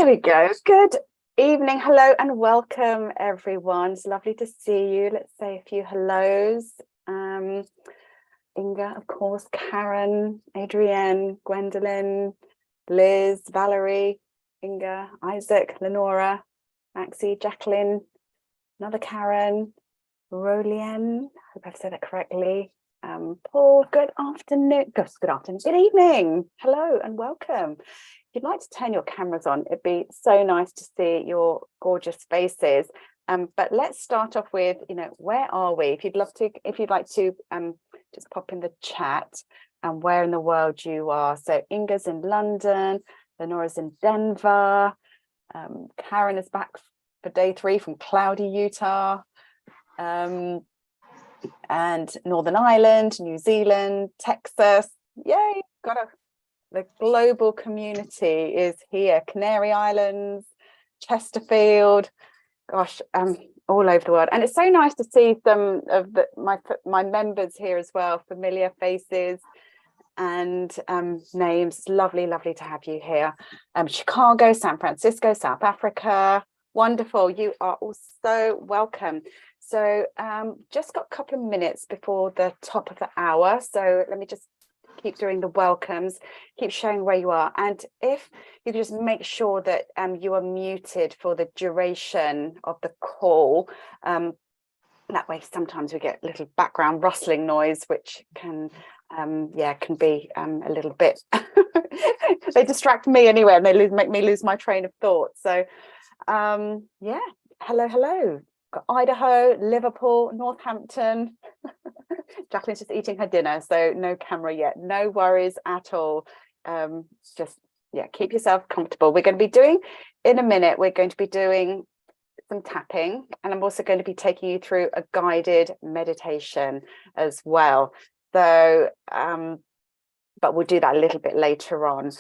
There we go. Good evening. Hello and welcome, everyone. It's lovely to see you. Let's say a few hellos. Inga, of course, Karen, Adrienne, Gwendolyn, Liz, Valerie, Inga, Isaac, Lenora, Maxie, Jacqueline, another Karen, Rolien, hope I've said that correctly. Paul, good afternoon. Good afternoon. Good evening. Hello and welcome. If you'd like to turn your cameras on, it'd be so nice to see your gorgeous faces. But let's start off with, where are we? If you'd like to just pop in the chat and where in the world you are. So Inga's in London, Lenora's in Denver, Karen is back for day 3 from cloudy Utah, and Northern Ireland, New Zealand, Texas. Yay, the global community is here. Canary Islands, Chesterfield, gosh, all over the world. And it's so nice to see some of my members here as well, familiar faces and names. Lovely to have you here. Chicago, San Francisco, South Africa. Wonderful. You are all so welcome. So just got a couple of minutes before the top of the hour. So let me just keep doing the welcomes, keep showing where you are. And if you could just make sure that you are muted for the duration of the call. That way, sometimes we get a little background rustling noise, which can be a little bit, they distract me anyway, and they make me lose my train of thought. So hello. Got Idaho, Liverpool, Northampton. Jacqueline's just eating her dinner, so no camera yet. No worries at all. Keep yourself comfortable. We're going to be doing, in a minute, we're going to be doing some tapping, and I'm also going to be taking you through a guided meditation as well. So, but we'll do that a little bit later on.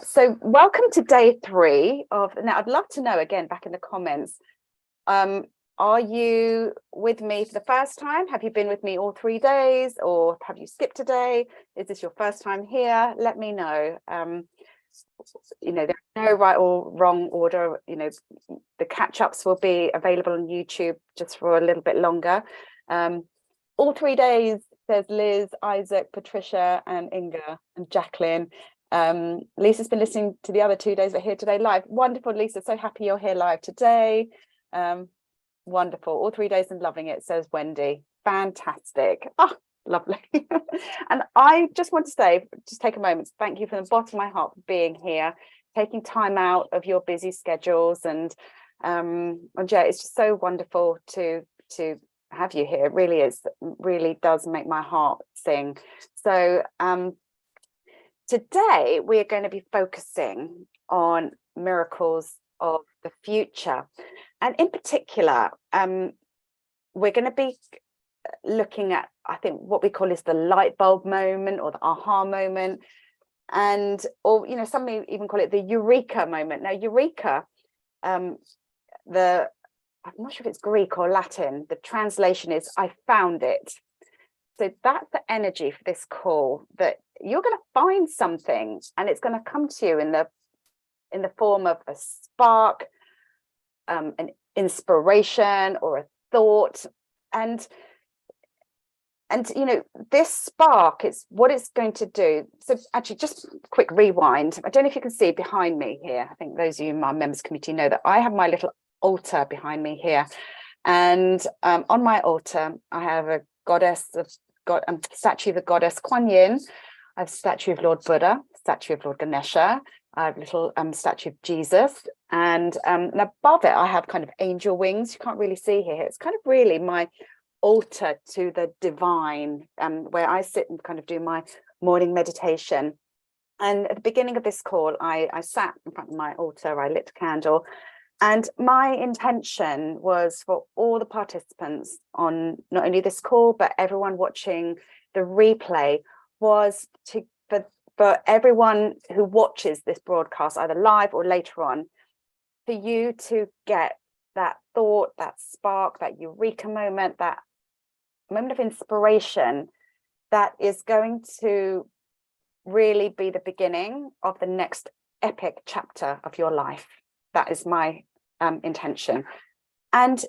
So welcome to day 3 of, now I'd love to know again back in the comments, are you with me for the first time? Have you been with me all 3 days, or have you skipped a day? Is this your first time here? Let me know. There's no right or wrong order. The catch-ups will be available on YouTube just for a little bit longer. All 3 days, there's Liz, Isaac, Patricia and Inga and Jacqueline. Lisa's been listening to the other 2 days, but here today live. Wonderful, Lisa, so happy you're here live today. Wonderful, all 3 days and loving it, says Wendy. Fantastic. Lovely. And I just want to say, just take a moment to thank you from the bottom of my heart for being here, taking time out of your busy schedules, and it's just so wonderful to have you here. It really does make my heart sing. So today we're going to be focusing on miracles of the future, and in particular we're going to be looking at, I think, what we call is the light bulb moment, or the aha moment, or some may even call it the Eureka moment. Now Eureka, I'm not sure if it's Greek or Latin, the translation is I found it. So that's the energy for this call, that you're going to find something, and it's going to come to you in the form of a spark, an inspiration, or a thought, and this spark, it's what it's going to do. So actually, just a quick rewind. I don't know if you can see behind me here. I think those of you in my members committee know that I have my little altar behind me here, and on my altar I have a statue of the goddess Kuan Yin. I have a statue of Lord Buddha, statue of Lord Ganesha. I have a little statue of Jesus, and above it I have kind of angel wings. You can't really see here. It's kind of really my altar to the divine, where I sit and kind of do my morning meditation. And at the beginning of this call, I sat in front of my altar, I lit a candle, and my intention was for all the participants on not only this call, but everyone watching the replay, was for everyone who watches this broadcast, either live or later on, for you to get that thought, that spark, that Eureka moment, that moment of inspiration that is going to really be the beginning of the next epic chapter of your life. That is my intention. And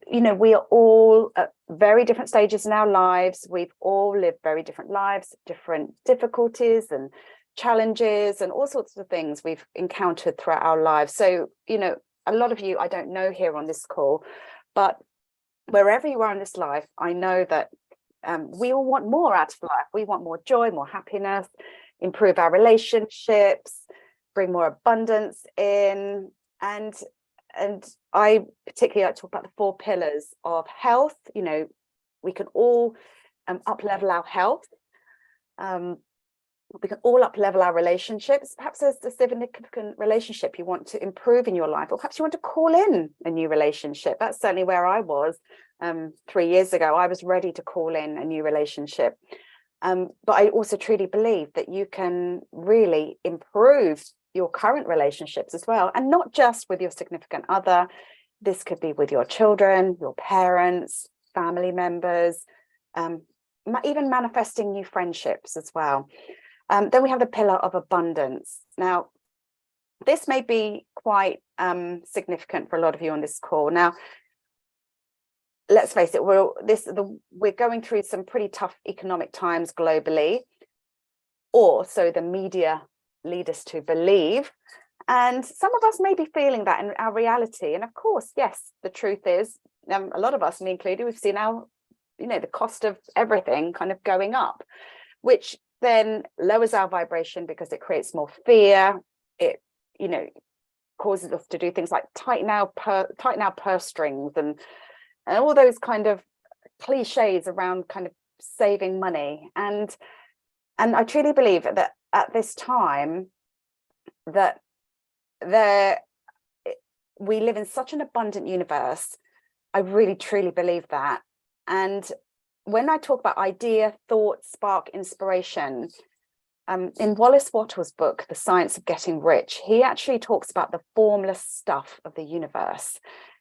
you know, we are all at very different stages in our lives. We've all lived very different lives, different difficulties and challenges and all sorts of things we've encountered throughout our lives. So, you know, a lot of you I don't know here on this call, but wherever you are in this life, I know that we all want more out of life. We want more joy, more happiness, improve our relationships, bring more abundance in. And I particularly like to talk about the 4 pillars of health. You know, we can all up level our health. We can all up level our relationships. Perhaps there's a significant relationship you want to improve in your life, or perhaps you want to call in a new relationship. That's certainly where I was 3 years ago. I was ready to call in a new relationship. But I also truly believe that you can really improve your current relationships as well, and not just with your significant other. This could be with your children, your parents, family members, even manifesting new friendships as well. Then we have the pillar of abundance. Now, this may be quite significant for a lot of you on this call. Now, let's face it, we're going through some pretty tough economic times globally, or so the media lead us to believe. And some of us may be feeling that in our reality. And of course, yes, the truth is, a lot of us, me included, we've seen our, you know, the cost of everything kind of going up, which then lowers our vibration because it creates more fear. It, you know, causes us to do things like tighten our purse strings and all those kind of cliches around kind of saving money. And I truly believe that at this time that we live in such an abundant universe. I really truly believe that. And when I talk about idea, thought, spark, inspiration, in Wallace Wattles' book, The Science of Getting Rich, he actually talks about the formless stuff of the universe.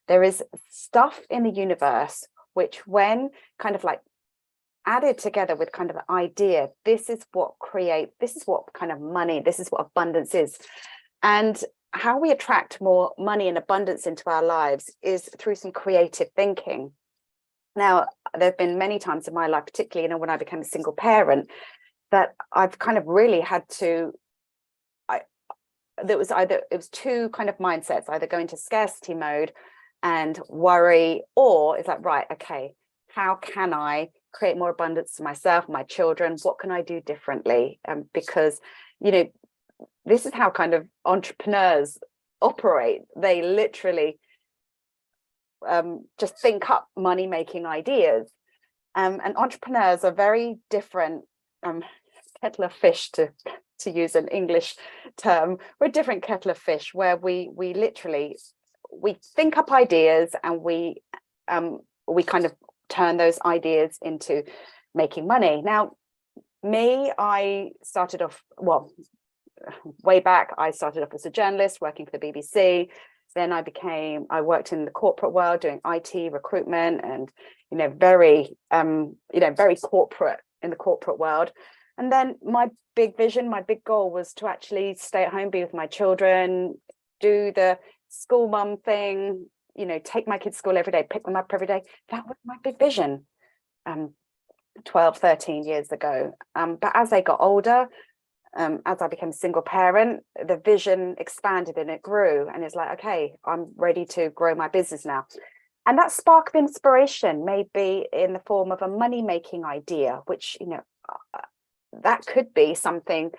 There is stuff in the universe which, when kind of like added together with kind of an idea, this is what kind of money, this is what abundance is. And how we attract more money and abundance into our lives is through some creative thinking. Now, there have been many times in my life, particularly, you know, when I became a single parent, that I've kind of really had to, it was 2 kind of mindsets, either go into scarcity mode and worry, or it's like, right, okay, how can I create more abundance for myself, my children? What can I do differently? Because, you know, this is how kind of entrepreneurs operate. They literally just think up money making ideas. And entrepreneurs are very different kettle of fish, to use an English term. We're a different kettle of fish, where we literally think up ideas and we kind of turn those ideas into making money. Now, I started off, well, way back, I started off as a journalist working for the BBC. Then I worked in the corporate world doing IT recruitment and, you know, very corporate, in the corporate world. And then my big vision, my big goal was to actually stay at home, be with my children, do the school mum thing, you know, take my kids to school every day, pick them up every day. That was my big vision 12, 13 years ago. But as they got older, as I became a single parent, the vision expanded and it grew. And it's like, okay, I'm ready to grow my business now. And that spark of inspiration may be in the form of a money-making idea, which, you know, that could be something,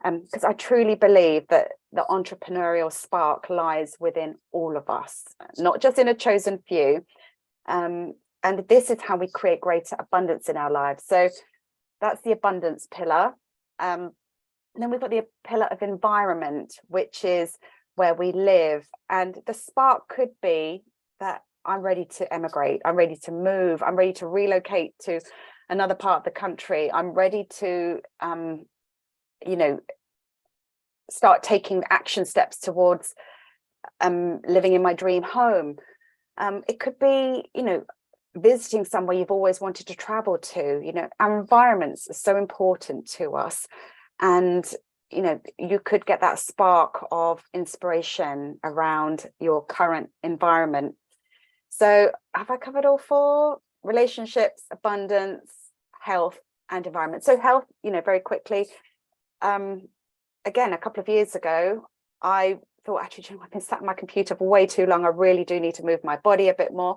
because I truly believe that the entrepreneurial spark lies within all of us, not just in a chosen few. And this is how we create greater abundance in our lives. So that's the abundance pillar. And then we've got the pillar of environment, which is where we live. And the spark could be that I'm ready to emigrate. I'm ready to move. I'm ready to relocate to another part of the country. I'm ready to, you know, start taking action steps towards living in my dream home. It could be, you know, visiting somewhere you've always wanted to travel to. You know, our environments are so important to us. And you know, you could get that spark of inspiration around your current environment. So have I covered all four? Relationships, abundance, health, and environment. So health, you know, very quickly. Again, a couple of years ago, I thought, actually, I've been sat on my computer for way too long. I really do need to move my body a bit more.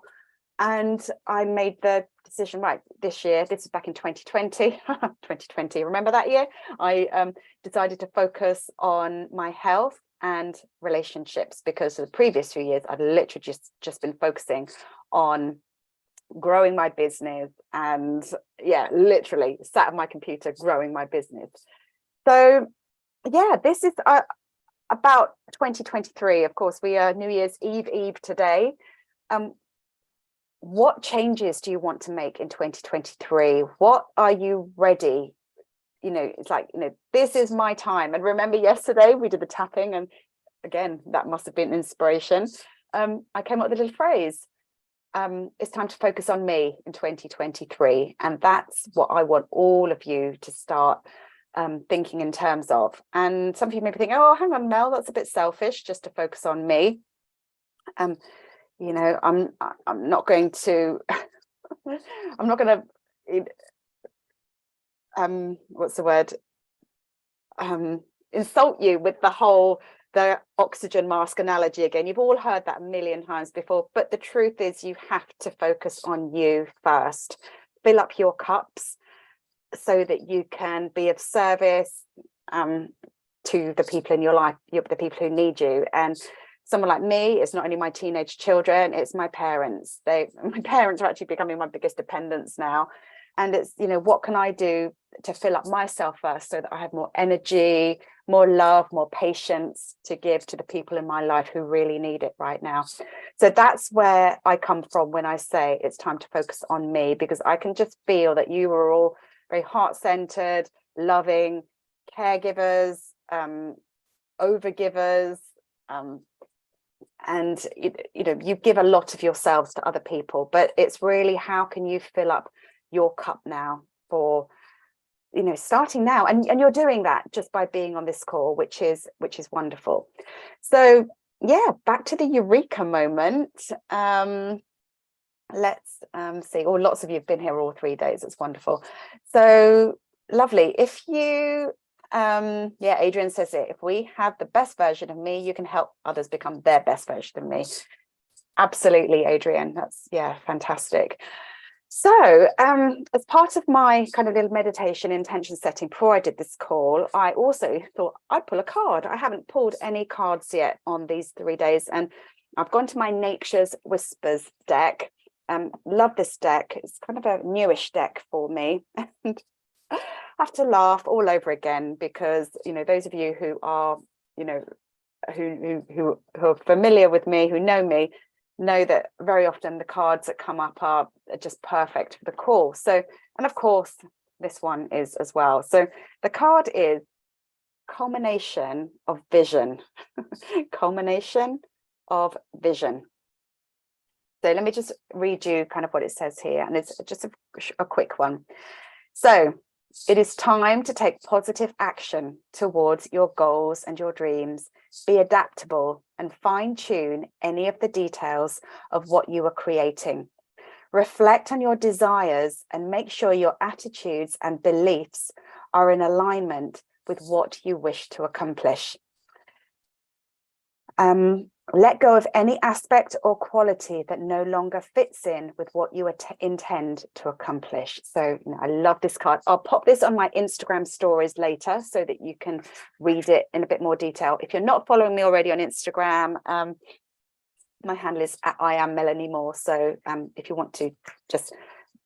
And I made the decision, right, this year, this is back in 2020, 2020, remember that year? I decided to focus on my health and relationships, because for the previous 2 years, I'd literally just been focusing on growing my business, and yeah, literally sat at my computer growing my business. So yeah, this is about 2023. Of course, we are New Year's Eve today. What changes do you want to make in 2023? What are you ready? You know, it's like, you know, this is my time. And remember yesterday we did the tapping, and again, that must have been inspiration. I came up with a little phrase. It's time to focus on me in 2023. And that's what I want all of you to start thinking in terms of. And some people may be thinking, oh, hang on, Mel, that's a bit selfish just to focus on me. You know, I'm not going to I'm not going to what's the word, insult you with the oxygen mask analogy again. You've all heard that a million times before, but the truth is you have to focus on you first. Fill up your cups so that you can be of service to the people in your life, the people who need you. And someone like me, it's not only my teenage children, it's my parents. My parents are actually becoming my biggest dependents now. And it's, you know, what can I do to fill up myself first so that I have more energy, more love, more patience to give to the people in my life who really need it right now. So that's where I come from when I say it's time to focus on me, because I can just feel that you are all very heart-centered, loving, caregivers, overgivers, and you know, you give a lot of yourselves to other people, but it's really, how can you fill up your cup now for, you know, starting now, and you're doing that just by being on this call, which is wonderful. So yeah, back to the Eureka moment. Let's see. Oh, lots of you have been here all 3 days. It's wonderful. So lovely. If you yeah, Adrian says it, if we have the best version of me, you can help others become their best version of me. Absolutely, Adrian. That's, yeah, fantastic. So as part of my kind of little meditation intention setting before I did this call, I also thought I'd pull a card. I haven't pulled any cards yet on these 3 days, and I've gone to my Nature's Whispers deck. Love this deck. It's kind of a newish deck for me. And I have to laugh all over again, because, you know, those of you who are, you know, who are familiar with me, who know me, know that very often the cards that come up are just perfect for the call. So, and of course, this one is as well. So the card is culmination of vision. Culmination of vision. So let me just read you kind of what it says here, and it's just a quick one. So it is time to take positive action towards your goals and your dreams. Be adaptable and fine-tune any of the details of what you are creating. Reflect on your desires and make sure your attitudes and beliefs are in alignment with what you wish to accomplish. Let go of any aspect or quality that no longer fits in with what you intend to accomplish. So, you know, I love this card. I'll pop this on my Instagram stories later so that you can read it in a bit more detail. If you're not following me already on Instagram, my handle is @IamMelanieMoore. So if you want to just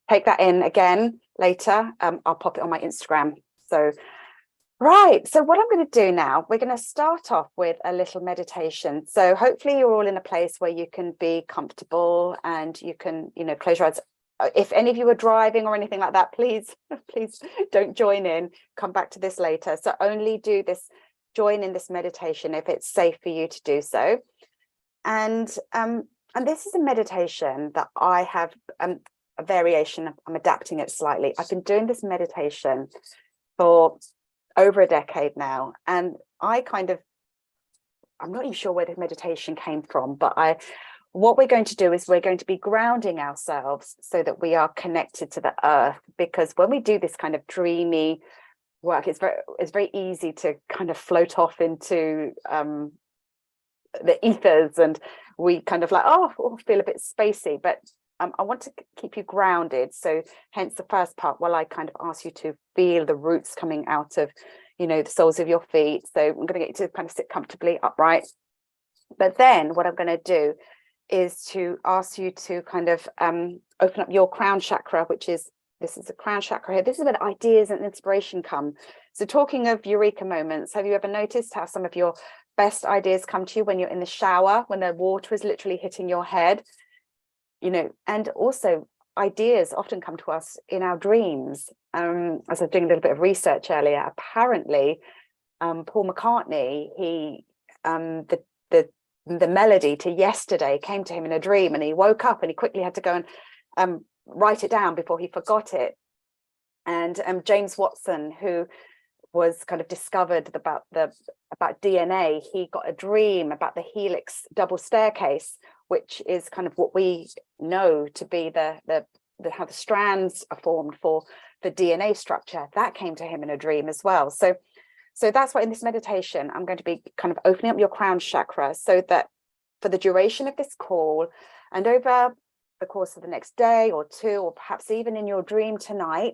take that in again later, I'll pop it on my Instagram. So right, so what I'm going to do now, we're going to start off with a little meditation. So hopefully you're all in a place where you can be comfortable and you can, you know, close your eyes. If any of you are driving or anything like that, please don't join in. Come back to this later. So only do this, join in this meditation if it's safe for you to do so. And this is a meditation that I have a variation. I'm adapting it slightly. I've been doing this meditation for over a decade now. And I'm not even sure where the meditation came from, but what we're going to do is we're going to be grounding ourselves so that we are connected to the earth, because when we do this kind of dreamy work, it's very easy to kind of float off into the ethers, and we kind of like, feel a bit spacey, but I want to keep you grounded. So hence the first part, while I kind of ask you to feel the roots coming out of, the soles of your feet. So I'm going to get you to kind of sit comfortably upright. But then what I'm going to do is to ask you to kind of open up your crown chakra, this is the crown chakra here. This is where the ideas and inspiration come. So talking of eureka moments, have you ever noticed how some of your best ideas come to you when you're in the shower, when the water is literally hitting your head? And also ideas often come to us in our dreams. As I was doing a little bit of research earlier, apparently Paul McCartney, the melody to Yesterday came to him in a dream, and he woke up and he quickly had to go and write it down before he forgot it. And James Watson, who was kind of discovered about DNA, he got a dream about the helix double staircase, which is kind of what we know to be how the strands are formed for the DNA structure. That came to him in a dream as well. So that's why in this meditation, I'm going to be kind of opening up your crown chakra, so that for the duration of this call and over the course of the next day or two, or perhaps even in your dream tonight,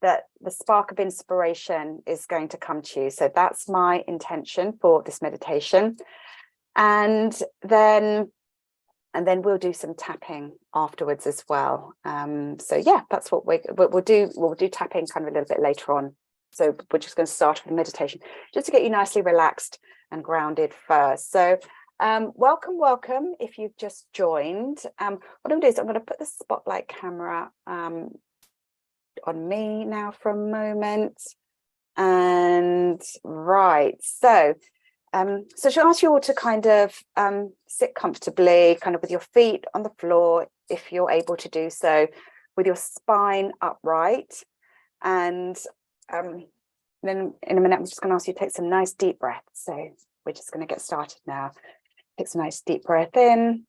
that the spark of inspiration is going to come to you. So that's my intention for this meditation. And then we'll do some tapping afterwards as well. So yeah, that's what we'll do. We'll do tapping kind of a little bit later on. So we're just going to start with the meditation, just to get you nicely relaxed and grounded first. So welcome if you've just joined. What I'm going to do is I'm going to put the spotlight camera on me now for a moment. And right, so she'll ask you all to kind of sit comfortably, kind of with your feet on the floor, if you're able to do so, with your spine upright. And then in a minute, I'm just going to ask you to take some nice deep breaths. So we're just going to get started now. Take some nice deep breath in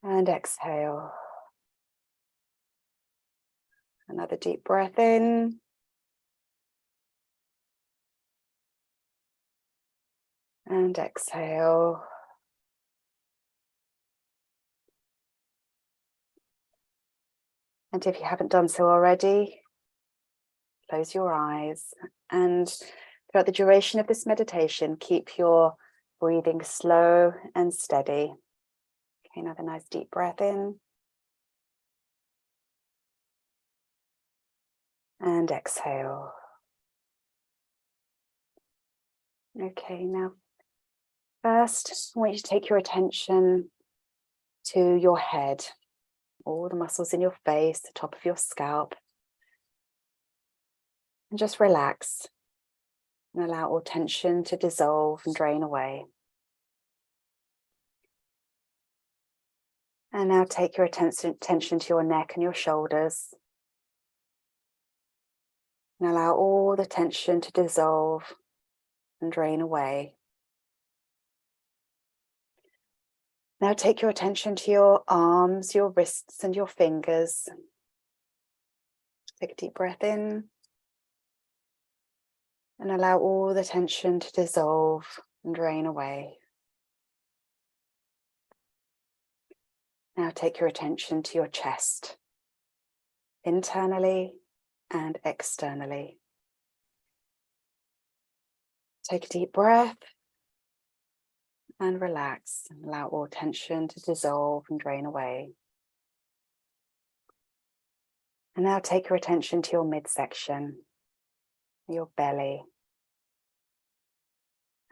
and exhale. Another deep breath in and exhale. And if you haven't done so already, close your eyes, and throughout the duration of this meditation, keep your breathing slow and steady. Okay, another nice deep breath in and exhale. Okay, now first I want you to take your attention to your head, all the muscles in your face, the top of your scalp, and just relax and allow all tension to dissolve and drain away. And now take your attention to your neck and your shoulders, and allow all the tension to dissolve and drain away. Now take your attention to your arms, your wrists, and your fingers. Take a deep breath in and allow all the tension to dissolve and drain away. Now take your attention to your chest, internally and externally. Take a deep breath and relax, and allow all tension to dissolve and drain away. And now take your attention to your midsection, your belly,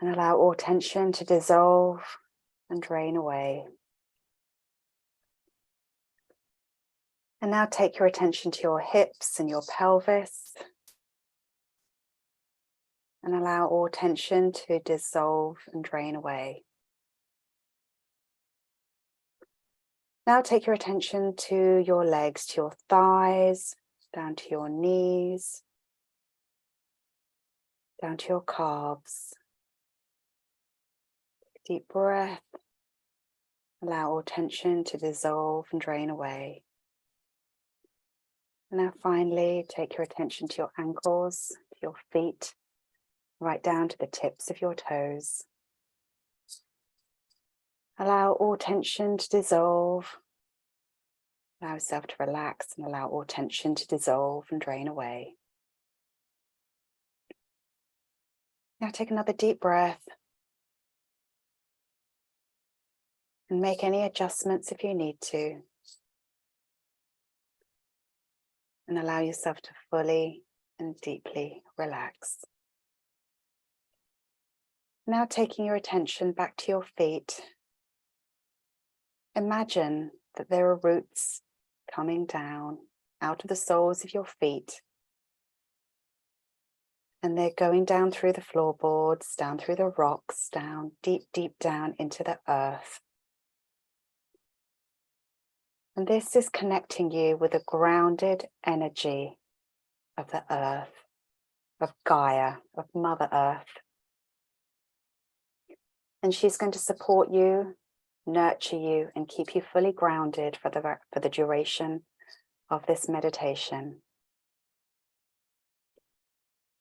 and allow all tension to dissolve and drain away. And now take your attention to your hips and your pelvis, and allow all tension to dissolve and drain away. Now take your attention to your legs, to your thighs, down to your knees, down to your calves. Deep breath. Allow all tension to dissolve and drain away. And now finally, take your attention to your ankles, to your feet, right down to the tips of your toes. Allow all tension to dissolve. Allow yourself to relax and allow all tension to dissolve and drain away. Now take another deep breath. And make any adjustments if you need to. And allow yourself to fully and deeply relax. Now taking your attention back to your feet. Imagine that there are roots coming down out of the soles of your feet. And they're going down through the floorboards, down through the rocks, down, deep, deep down into the earth. And this is connecting you with the grounded energy of the earth, of Gaia, of Mother Earth. And she's going to support you, nurture you, and keep you fully grounded for the duration of this meditation.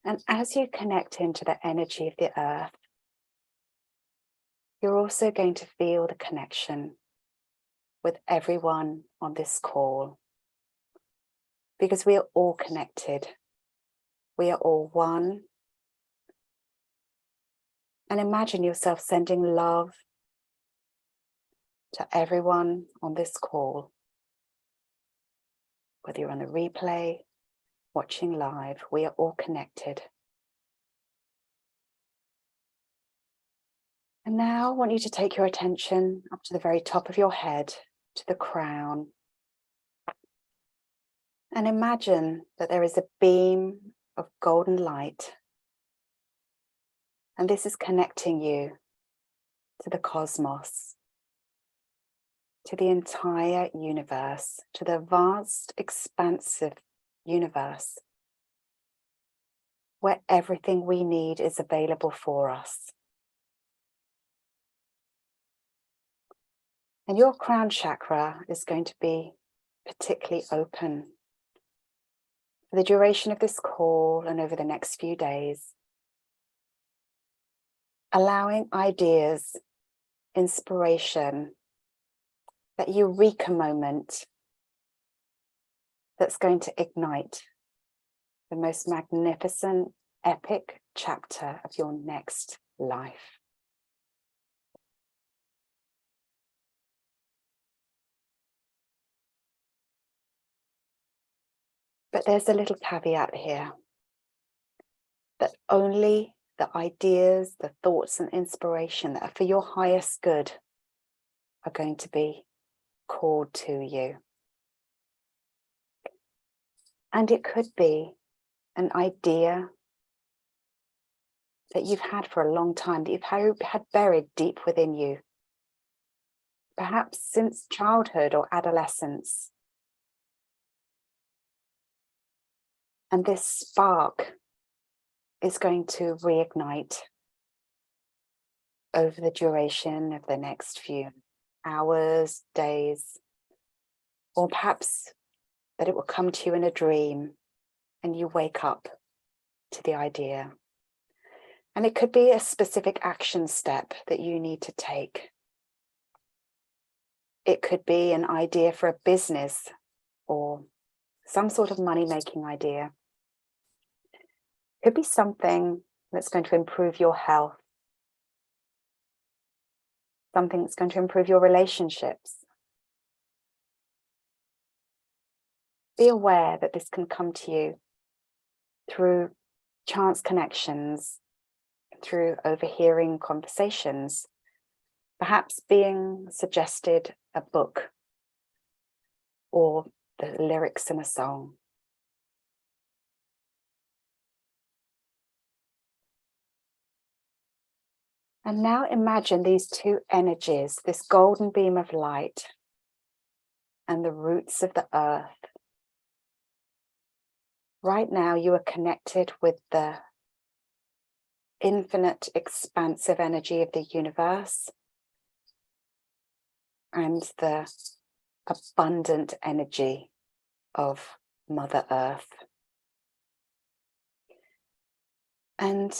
And as you connect into the energy of the earth, you're also going to feel the connection with everyone on this call, because we are all connected. We are all one. And imagine yourself sending love to everyone on this call. Whether you're on the replay, watching live, we are all connected. And now I want you to take your attention up to the very top of your head, to the crown. And imagine that there is a beam of golden light. And this is connecting you to the cosmos, to the entire universe, to the vast, expansive universe, where everything we need is available for us. And your crown chakra is going to be particularly open for the duration of this call and over the next few days, allowing ideas, inspiration, that Eureka moment that's going to ignite the most magnificent, epic chapter of your next life. But there's a little caveat here, that only the ideas, the thoughts and inspiration that are for your highest good are going to be called to you. And it could be an idea that you've had for a long time, that you've had buried deep within you, perhaps since childhood or adolescence. And this spark is going to reignite over the duration of the next few hours, days, or perhaps that it will come to you in a dream and you wake up to the idea. And it could be a specific action step that you need to take. It could be an idea for a business or some sort of money-making idea. It could be something that's going to improve your health, something that's going to improve your relationships. Be aware that this can come to you through chance connections, through overhearing conversations, perhaps being suggested a book or the lyrics in a song. And now imagine these two energies, this golden beam of light and the roots of the earth. Right now you are connected with the infinite, expansive energy of the universe and the abundant energy of Mother Earth. And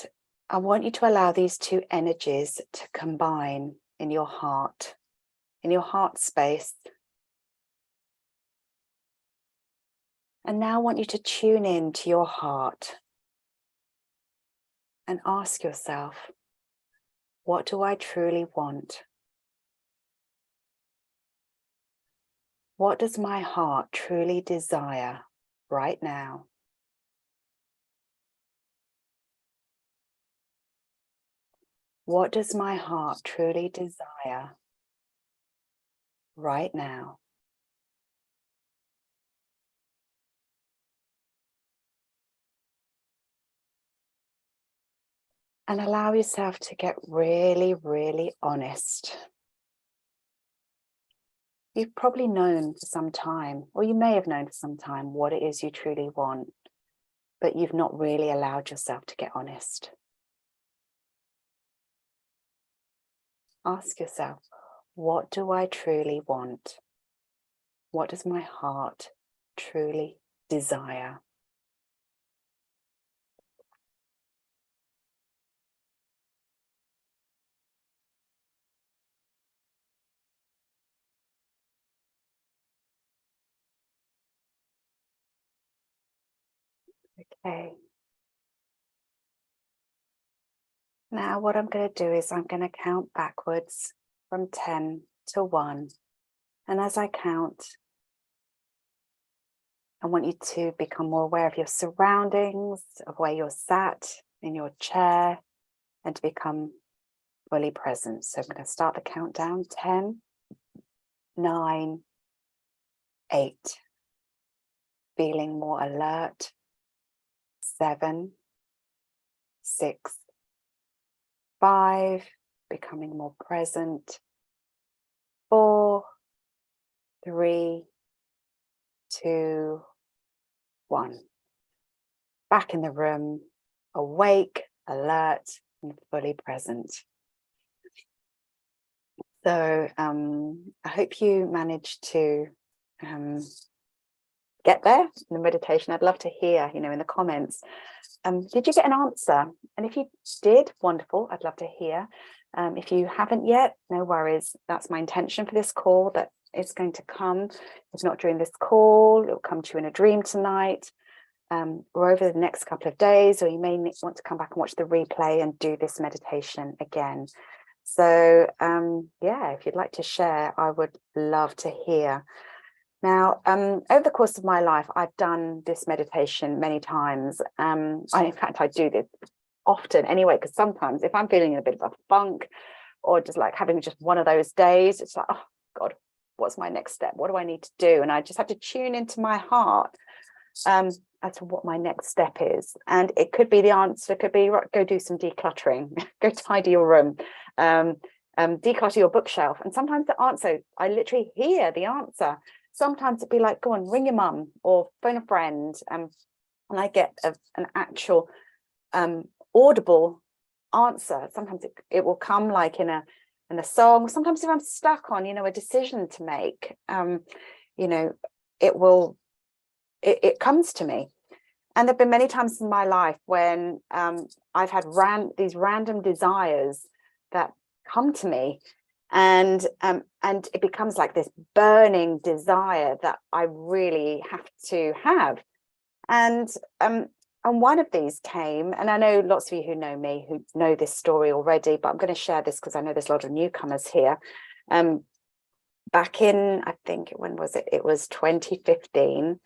I want you to allow these two energies to combine in your heart space. And now I want you to tune in to your heart and ask yourself, what do I truly want? What does my heart truly desire right now? What does my heart truly desire right now? And allow yourself to get really, really honest. You've probably known for some time, or you may have known for some time, what it is you truly want, but you've not really allowed yourself to get honest. Ask yourself, what do I truly want? What does my heart truly desire? Okay. Now what I'm going to do is I'm going to count backwards from 10 to 1. And as I count, I want you to become more aware of your surroundings, of where you're sat in your chair, and to become fully present. So I'm going to start the countdown. 10, 9, 8. Feeling more alert. 7, 6, 5. Becoming more present. 4, 3, 2, 1. Back in the room, awake, alert, and fully present. So I hope you managed to get there in the meditation. I'd love to hear, in the comments. Did you get an answer? And if you did, wonderful. I'd love to hear. If you haven't yet, no worries. That's my intention for this call, that it's going to come. If not during this call, it will come to you in a dream tonight, or over the next couple of days, or you may want to come back and watch the replay and do this meditation again. So yeah, if you'd like to share, I would love to hear. Now, over the course of my life, I've done this meditation many times. In fact, I do this often anyway, because sometimes if I'm feeling in a bit of a funk, or just like having just one of those days, it's like, oh God, what's my next step? What do I need to do? And I just have to tune into my heart as to what my next step is. And it could be the answer, could be go do some decluttering, go tidy your room, declutter your bookshelf. And sometimes the answer, I literally hear the answer. Sometimes it'd be like, go on, ring your mum or phone a friend. And I get an actual audible answer. Sometimes it will come like in a song. Sometimes if I'm stuck on, a decision to make, it comes to me. And there've been many times in my life when I've had these random desires that come to me, and it becomes like this burning desire that I really have to have. And one of these came, and I know lots of you who know me who know this story already, but I'm going to share this because I know there's a lot of newcomers here. Back in, I think, when was it? It was 2015.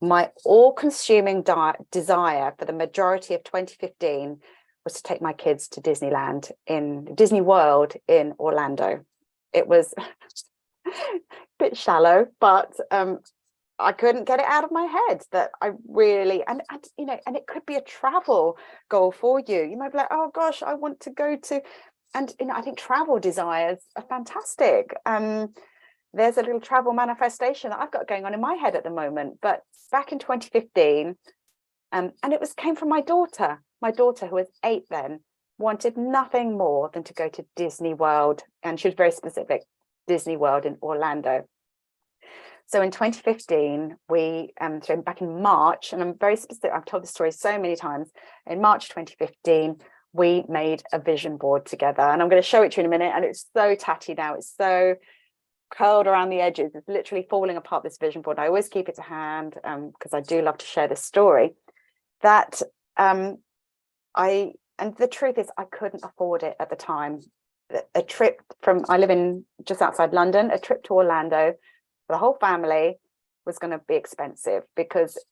My all-consuming desire for the majority of 2015 was to take my kids to Disneyland, in Disney World in Orlando. It was a bit shallow, but I couldn't get it out of my head that I really, and it could be a travel goal for you. You might be like, oh gosh, I want to go to, and I think travel desires are fantastic. There's a little travel manifestation that I've got going on in my head at the moment. But back in 2015, and it came from my daughter. my daughter, who was 8 then, wanted nothing more than to go to Disney World, and she was very specific, Disney World in Orlando. So in 2015, so back in March, and I'm very specific, I've told this story so many times, in March 2015, we made a vision board together, and I'm going to show it to you in a minute, and it's so tatty now, it's so curled around the edges, it's literally falling apart, this vision board. I always keep it to hand because I do love to share this story. That and the truth is, I couldn't afford it at the time. A trip from, I live in just outside London, a trip to Orlando for the whole family was going to be expensive, because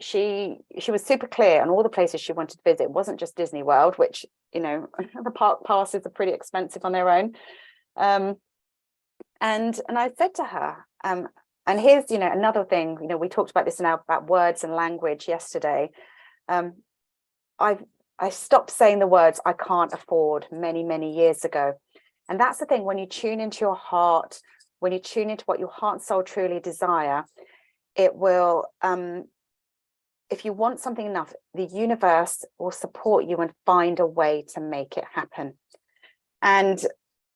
she was super clear on all the places she wanted to visit. It wasn't just Disney World, which, you know, the park passes are pretty expensive on their own. And I said to her, and here's, you know, another thing, you know, we talked about this now about words and language yesterday. I stopped saying the words "I can't afford" many years ago. And that's the thing, when you tune into your heart, when you tune into what your heart and soul truly desire, it will, if you want something enough, the universe will support you and find a way to make it happen. And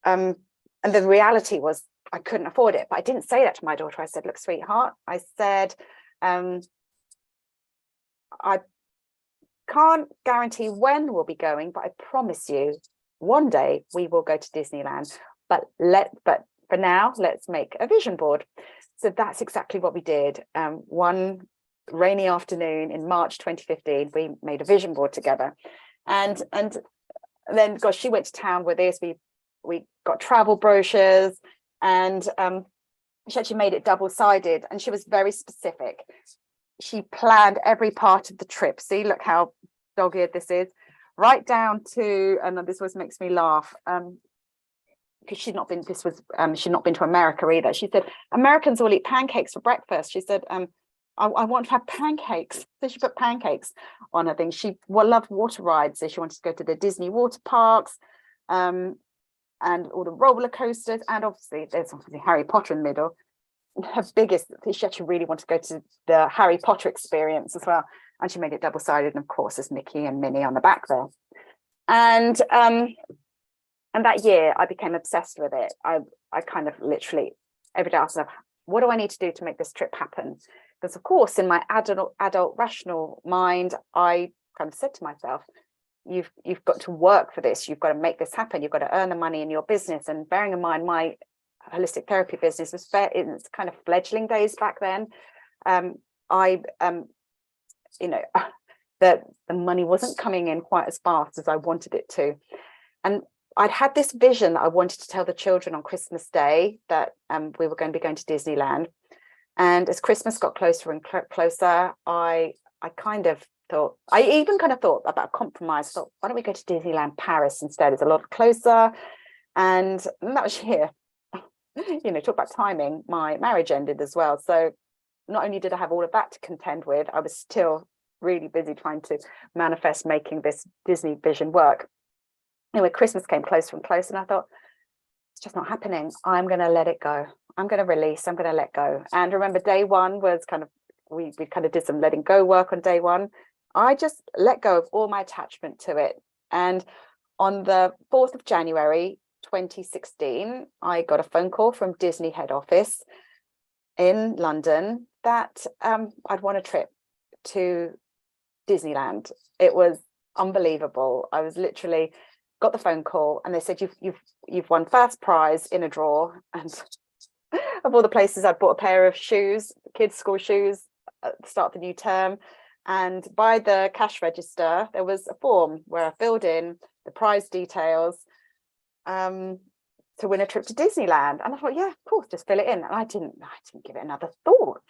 the reality was, I couldn't afford it, but I didn't say that to my daughter. I said, look, sweetheart, I said, I can't guarantee when we'll be going, but I promise you one day we will go to Disneyland. But for now, let's make a vision board. So that's exactly what we did. One rainy afternoon in March 2015, we made a vision board together. And then, gosh, she went to town with this. We got travel brochures, and she actually made it double-sided, and she was very specific. She planned every part of the trip. See, look how dog-eared this is, right down to, and this always makes me laugh, because she'd not been to America either. She said, Americans will eat pancakes for breakfast. She said, I want to have pancakes. So she put pancakes on her thing. She loved water rides, so she wanted to go to the Disney water parks, and all the roller coasters, and there's obviously Harry Potter in the middle. Her biggest, she actually really wanted to go to the Harry Potter experience as well, and she made it double-sided, and of course there's Mickey and Minnie on the back there. And that year I became obsessed with it. I kind of literally every day asked myself, what do I need to do to make this trip happen? Because of course in my adult rational mind, I kind of said to myself, you've got to work for this, you've got to make this happen, you've got to earn the money in your business. And bearing in mind my holistic therapy business was in its kind of fledgling days back then, you know, the money wasn't coming in quite as fast as I wanted it to. And I'd had this vision that I wanted to tell the children on Christmas Day that we were going to be going to Disneyland. And as Christmas got closer and closer, I even kind of thought about compromise. Thought, why don't we go to Disneyland Paris instead? It's a lot closer. And that was here. You know, talk about timing. My marriage ended as well. So not only did I have all of that to contend with, I was still really busy trying to manifest making this Disney vision work. Anyway, Christmas came closer and closer, and I thought, it's just not happening. I'm going to let it go. I'm going to release. I'm going to let go. And remember, day one was kind of, we kind of did some letting go work on day one. I just let go of all my attachment to it. And on the 4th of January, 2016, I got a phone call from Disney head office in London that I'd won a trip to Disneyland. It was unbelievable. I was literally got the phone call, and they said, you've won first prize in a draw. And of all the places, I'd bought a pair of shoes, kids' school shoes at the start of the new term. And by the cash register, there was a form where I filled in the prize details to win a trip to Disneyland. And I thought, yeah, of course, just fill it in. And I didn't give it another thought.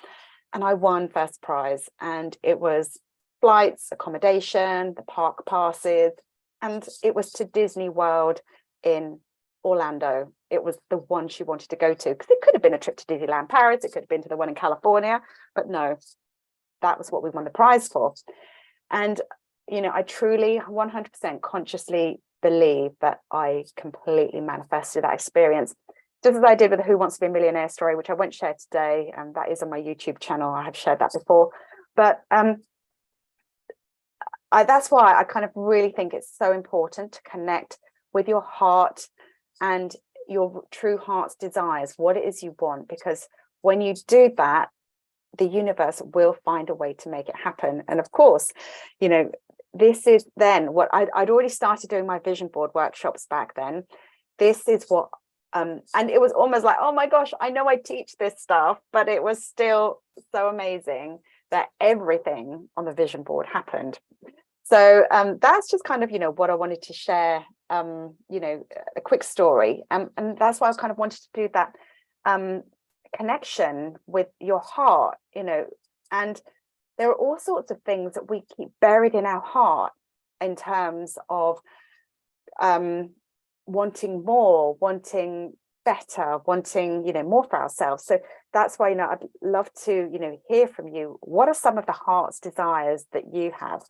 And I won first prize. And it was flights, accommodation, the park passes, and it was to Disney World in Orlando. It was the one she wanted to go to, because it could have been a trip to Disneyland Paris, it could have been to the one in California, but no, that was what we won the prize for. And you know, I truly 100% consciously believe that I completely manifested that experience, just as I did with the Who Wants to Be a Millionaire story, which I won't share today, and that is on my YouTube channel. I have shared that before. But that's why I kind of really think it's so important to connect with your heart and your true heart's desires, what it is you want, because when you do that, the universe will find a way to make it happen. And of course, you know, this is then what I'd already started doing my vision board workshops back then. This is what and it was almost like, oh my gosh, I know I teach this stuff, but it was still so amazing that everything on the vision board happened. So that's just kind of, you know, what I wanted to share, you know, a quick story. And that's why I kind of wanted to do that connection with your heart, you know. And there are all sorts of things that we keep buried in our heart in terms of wanting more, wanting better, wanting, you know, more for ourselves. So that's why, you know, I'd love to, you know, hear from you. What are some of the heart's desires that you have?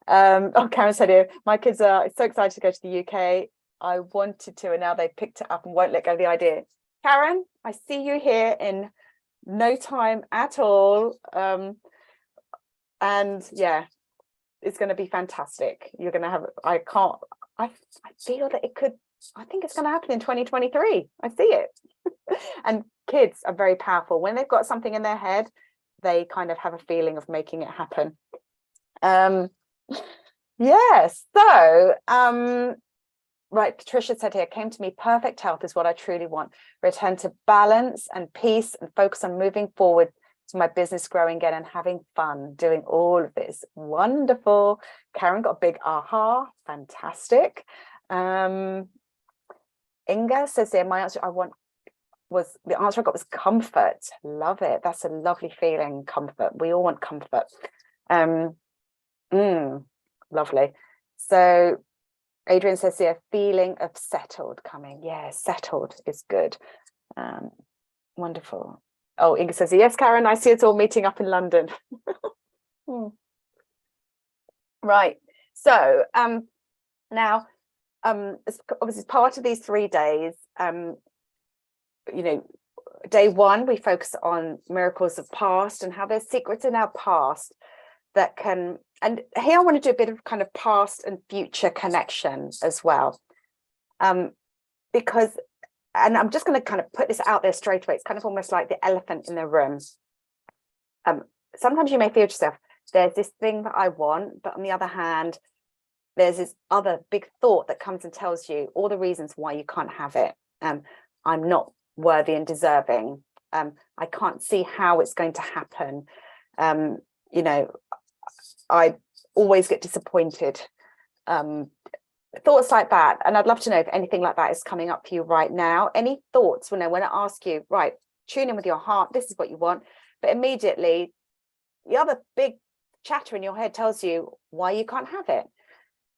Oh, Karen said here, my kids are so excited to go to the UK. I wanted to, and now they've picked it up and won't let go of the idea. Karen, I see you here in no time at all. And yeah, it's going to be fantastic. You're going to have, I feel that it could, I think it's going to happen in 2023. I see it. And kids are very powerful. When they've got something in their head, they kind of have a feeling of making it happen. Yes. So, right. Patricia said here, came to me, perfect health is what I truly want. Return to balance and peace and focus on moving forward to my business growing again and having fun doing all of this. Wonderful. Karen got a big aha. Fantastic. Inga says here, my answer the answer I got was comfort. Love it. That's a lovely feeling, comfort. We all want comfort. Lovely. So Adrian says here, feeling of settled coming. Yeah, settled is good. Wonderful. Oh, Inga says, yes, Karen, I see it's all meeting up in London. Right. So now, obviously, as part of these 3 days, you know, day one, we focus on miracles of past and how there's secrets in our past that can, and here I want to do a bit of kind of past and future connection as well. Because, and I'm just going to kind of put this out there straight away. It's kind of almost like the elephant in the room. Sometimes you may feel to yourself, there's this thing that I want, but on the other hand, there's this other big thought that comes and tells you all the reasons why you can't have it. I'm not worthy and deserving. I can't see how it's going to happen. You know, I always get disappointed. Thoughts like that. And I'd love to know if anything like that is coming up for you right now. Any thoughts when I ask you, right, tune in with your heart, this is what you want. But immediately, the other big chatter in your head tells you why you can't have it.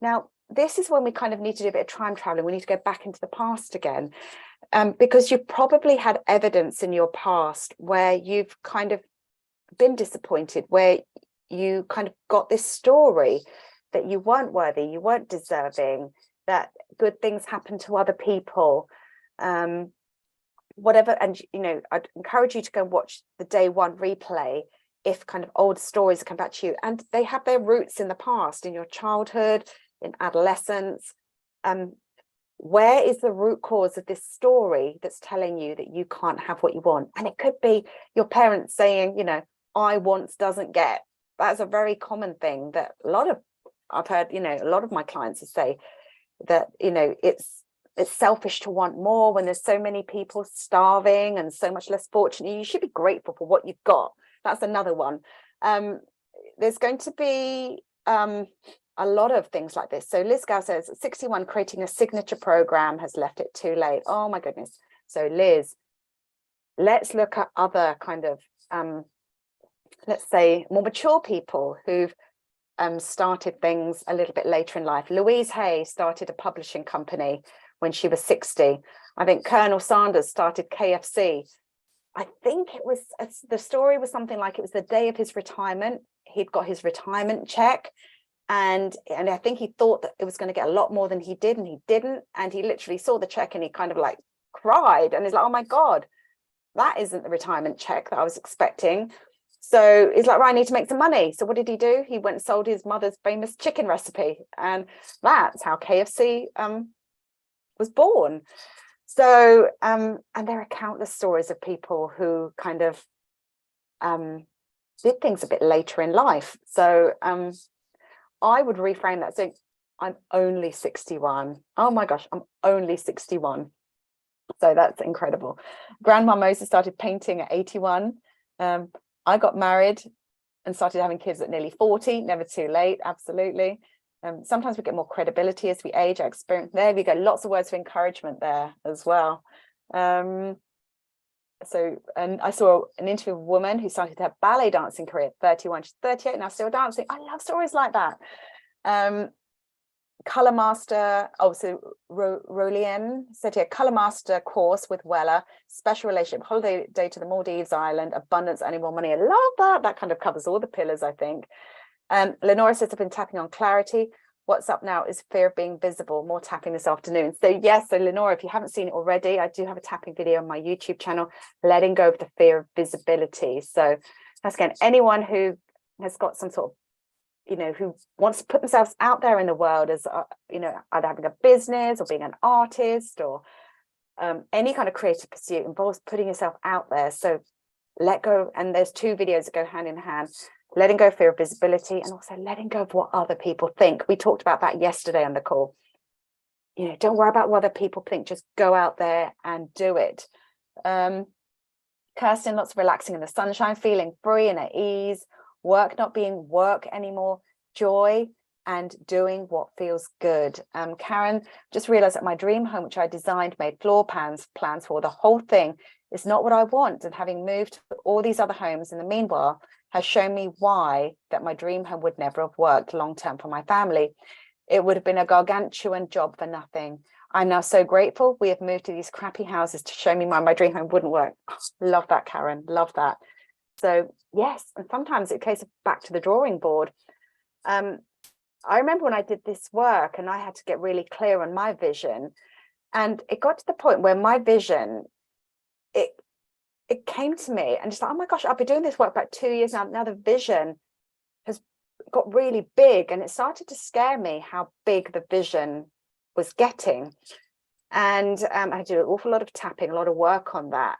Now, this is when we kind of need to do a bit of time traveling. We need to go back into the past again, because you probably had evidence in your past where you've kind of been disappointed, where you kind of got this story that you weren't worthy, you weren't deserving, that good things happen to other people, whatever. And, you know, I'd encourage you to go watch the day one replay if kind of old stories come back to you, and they have their roots in the past, in your childhood, in adolescence. Where is the root cause of this story that's telling you that you can't have what you want? And it could be your parents saying, you know, I wants doesn't get. That's a very common thing that I've heard, you know, a lot of my clients say that, you know, it's selfish to want more when there's so many people starving and so much less fortunate. You should be grateful for what you've got. That's another one. There's going to be a lot of things like this. So Liz Gow says 61, creating a signature program has left it too late. Oh my goodness. So Liz, let's look at other kind of let's say more mature people who've started things a little bit later in life. Louise Hay started a publishing company when she was 60. I think Colonel Sanders started KFC. I think it was, the story was something like it was the day of his retirement. He'd got his retirement check, and I think he thought that it was going to get a lot more than he did, and he didn't. And he literally saw the check and he kind of like cried, and he's like, oh my God, that isn't the retirement check that I was expecting. So he's like, right, I need to make some money. So what did he do? He went and sold his mother's famous chicken recipe. And that's how KFC was born. So, and there are countless stories of people who kind of did things a bit later in life. So I would reframe that saying, I'm only 61. Oh my gosh, I'm only 61. So that's incredible. Grandma Moses started painting at 81. I got married and started having kids at nearly 40, never too late, absolutely. Sometimes we get more credibility as we age, our experience. There we go, lots of words of encouragement there as well. So, and I saw an interview with a woman who started her ballet dancing career at 31. She's 38 now, still dancing. I love stories like that. Color master, Rolien said here, color master course with Weller, special relationship, holiday day to the Maldives Island, abundance, earning more money. I love that kind of covers all the pillars, I think. Lenora says, I've been tapping on clarity. What's up now is fear of being visible, more tapping this afternoon. So yes, so Lenora, if you haven't seen it already, I do have a tapping video on my YouTube channel, letting go of the fear of visibility. So that's, again, anyone who has got some sort of, who wants to put themselves out there in the world as, either having a business or being an artist or any kind of creative pursuit involves putting yourself out there. So let go. And there's two videos that go hand in hand, letting go of fear of visibility and also letting go of what other people think. We talked about that yesterday on the call. Don't worry about what other people think, just go out there and do it. Kirsten, lots of relaxing in the sunshine, feeling free and at ease. Work not being work anymore, joy and doing what feels good. Karen, just realized that my dream home, which I designed, made floor plans for the whole thing, is not what I want. And having moved to all these other homes in the meanwhile has shown me why that my dream home would never have worked long term for my family. It would have been a gargantuan job for nothing. I'm now so grateful we have moved to these crappy houses to show me why my dream home wouldn't work. Love that, Karen. Love that. So yes, and sometimes it's a case of back to the drawing board. I remember when I did this work and I had to get really clear on my vision, and it got to the point where my vision, it came to me and just like, oh my gosh, I've been doing this work for about 2 years now. Now the vision has got really big, and it started to scare me how big the vision was getting. And I had to do an awful lot of tapping, a lot of work on that,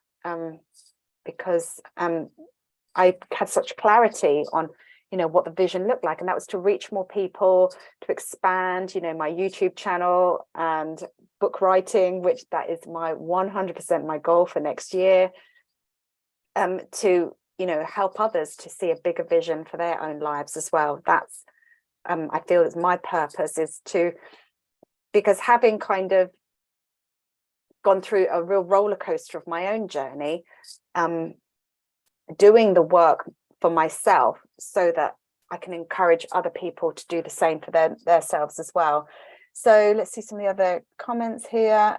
because I had such clarity on, what the vision looked like. And that was to reach more people, to expand, my YouTube channel and book writing, which that is my 100% my goal for next year, to, help others to see a bigger vision for their own lives as well. That's, I feel it's my purpose is to, because having kind of gone through a real roller coaster of my own journey, doing the work for myself so that I can encourage other people to do the same for themselves as well. So let's see some of the other comments here.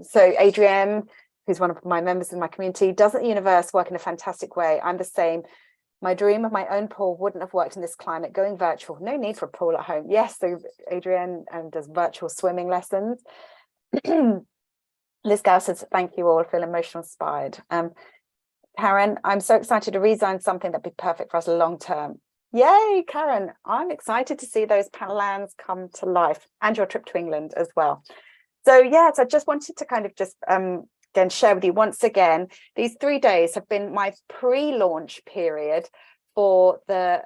So Adrienne, who's one of my members in my community, doesn't the universe work in a fantastic way? I'm the same. My dream of my own pool wouldn't have worked in this climate. Going virtual, no need for a pool at home. Yes, so Adrienne does virtual swimming lessons. Liz Gow says, thank you all, feel emotional inspired. Karen, I'm so excited to resign something that'd be perfect for us long term. Yay, Karen, I'm excited to see those plans come to life and your trip to England as well. So yes, I just wanted to kind of just again share with you once again, these 3 days have been my pre-launch period for the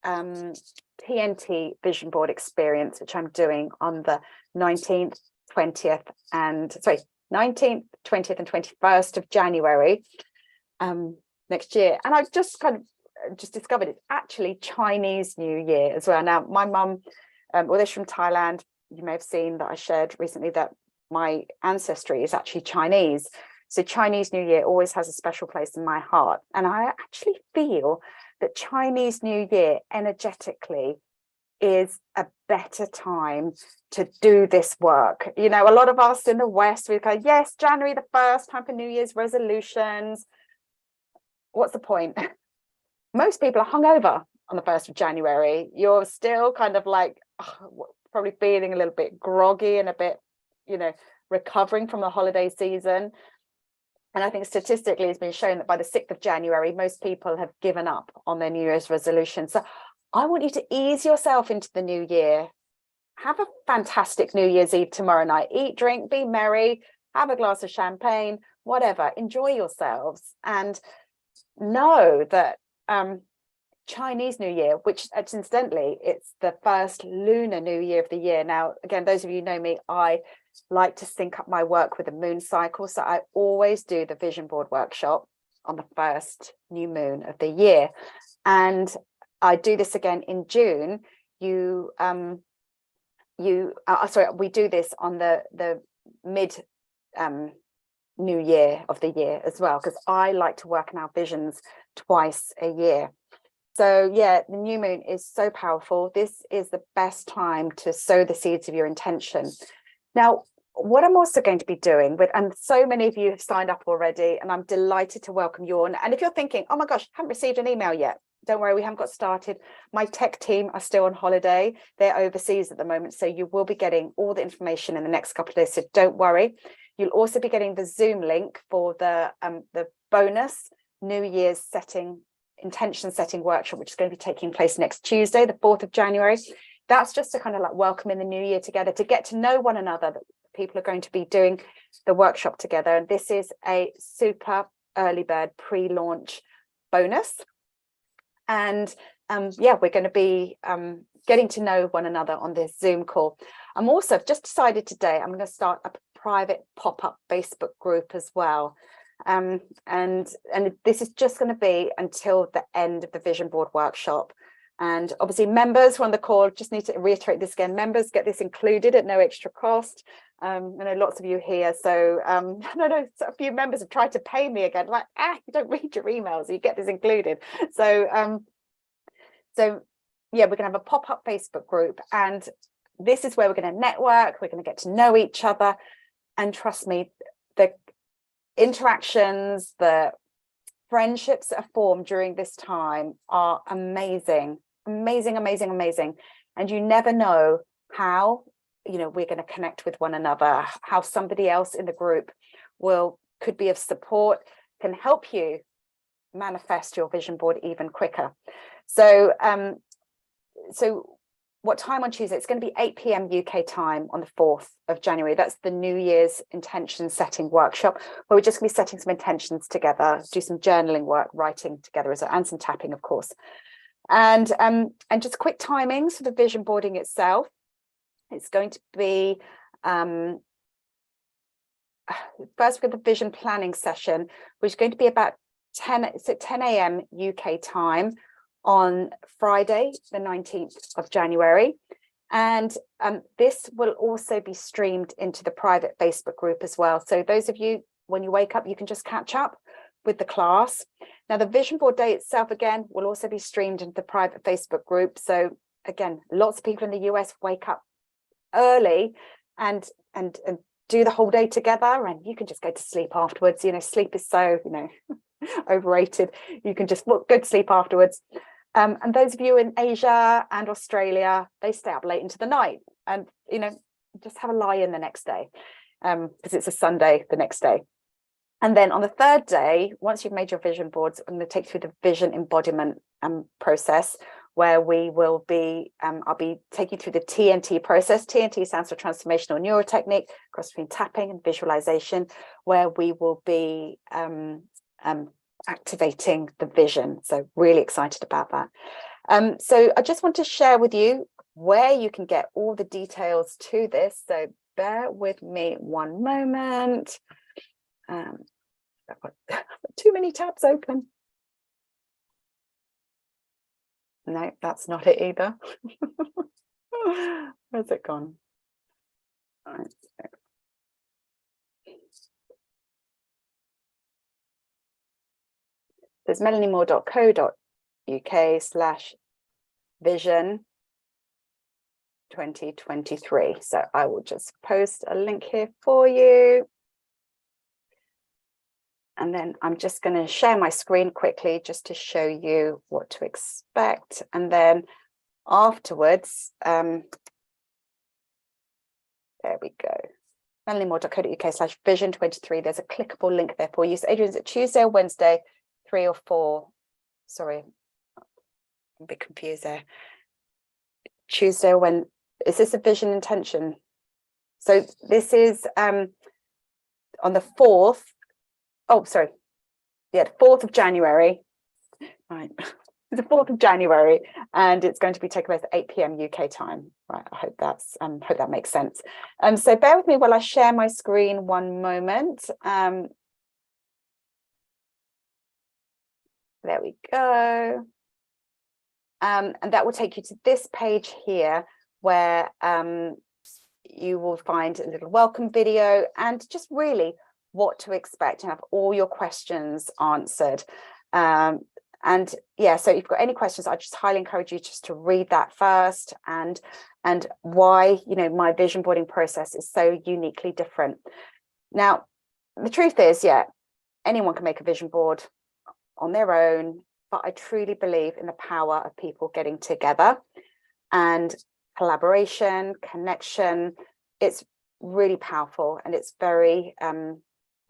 TNT Vision Board Experience, which I'm doing on the 19th, 20th and 19th, 20th and 21st of January next year. And I've just kind of just discovered it's actually Chinese New Year as well. Now, my mum, well, she's from Thailand. You may have seen that I shared recently that my ancestry is actually Chinese. So Chinese New Year always has a special place in my heart. And I actually feel that Chinese New Year energetically is a better time to do this work. A lot of us in the West, we go, yes, January the 1st, time for New Year's resolutions. What's the point? Most people are hungover on the 1st of January. You're still kind of like, probably feeling a little bit groggy and a bit, recovering from the holiday season. And I think statistically it's been shown that by the 6th of January, most people have given up on their New Year's resolution. So I want you to ease yourself into the new year. Have a fantastic New Year's Eve tomorrow night. Eat, drink, be merry, have a glass of champagne, whatever. Enjoy yourselves and know that Chinese New Year, which incidentally, it's the first lunar New Year of the year. Now, again, those of you who know me, I like to sync up my work with the moon cycle. So I always do the vision board workshop on the first new moon of the year. And I do this again in June. We do this on the mid new year of the year as well, because I like to work on our visions twice a year. So yeah, the new moon is so powerful. This is the best time to sow the seeds of your intention. Now, what I'm also going to be doing with, and so many of you have signed up already, and I'm delighted to welcome you on. And if you're thinking, oh my gosh, I haven't received an email yet, don't worry, we haven't got started. My tech team are still on holiday. They're overseas at the moment. So you will be getting all the information in the next couple of days. So don't worry. You'll also be getting the Zoom link for the bonus New Year's intention setting workshop, which is going to be taking place next Tuesday, the 4th of January. That's just to kind of like welcome in the new year together, to get to know one another. People are going to be doing the workshop together. And this is a super early bird pre-launch bonus. And yeah, we're going to be getting to know one another on this Zoom call. I'm also just decided today, I'm going to start a private pop-up Facebook group as well. And this is just going to be until the end of the vision board workshop. And obviously members who are on the call, just need to reiterate this again, members get this included at no extra cost. I know lots of you here, so I know a few members have tried to pay me again, like, you don't read your emails, you get this included. So yeah, we're gonna have a pop-up Facebook group, and this is where we're going to network, we're going to get to know each other. And trust me, the interactions, the friendships that are formed during this time are amazing. Amazing. And you never know how, we're going to connect with one another, how somebody else in the group could be of support, can help you manifest your vision board even quicker. So what time on Tuesday? It's going to be 8 p.m. UK time on the 4th of January. That's the New Year's intention setting workshop, where we're just going to be setting some intentions together, do some journaling work, writing together as well, and some tapping, of course. And just quick timings for the vision boarding itself. It's going to be first with the vision planning session, which is going to be about 10 a.m. UK time on Friday, the 19th of January. And this will also be streamed into the private Facebook group as well. So those of you, when you wake up, you can just catch up with the class. Now, the vision board day itself, again, will also be streamed into the private Facebook group. So again, lots of people in the US wake up early and do the whole day together, and you can just go to sleep afterwards. Sleep is so, overrated. You can just go to sleep afterwards. And those of you in Asia and Australia, they stay up late into the night and, just have a lie in the next day, because it's a Sunday the next day. And then on the third day, once you've made your vision boards, I'm going to take you through the vision embodiment process, where we will be, I'll be taking you through the TNT process. TNT stands for Transformational Neuro Technique, cross between tapping and visualization, where we will be activating the vision. So really excited about that. So I just want to share with you where you can get all the details to this. So bear with me one moment. I've got too many tabs open. No, that's not it either. Where's it gone? All right, so. There's melaniemore.co.uk/vision 2023. So I will just post a link here for you. And then I'm just going to share my screen quickly just to show you what to expect. And then afterwards, there we go. melaniemore.co.uk/vision23. There's a clickable link there for you. So Adrian, is it Tuesday or Wednesday, 3 or 4? Sorry, I'm a bit confused there. Tuesday or when? Is this a vision intention? So this is on the 4th. Oh, sorry. Yeah, the 4th of January. Right. The 4th of January, and it's going to be taking place at 8 p.m. UK time. Right. I hope that's hope that makes sense. So bear with me while I share my screen one moment. There we go. And that will take you to this page here, where you will find a little welcome video and just really what to expect and have all your questions answered. And yeah, so if you've got any questions, I just highly encourage you just to read that first, and why, you know, my vision boarding process is so uniquely different. Now, the truth is, yeah, anyone can make a vision board on their own, but I truly believe in the power of people getting together and collaboration, connection. It's really powerful, and it's very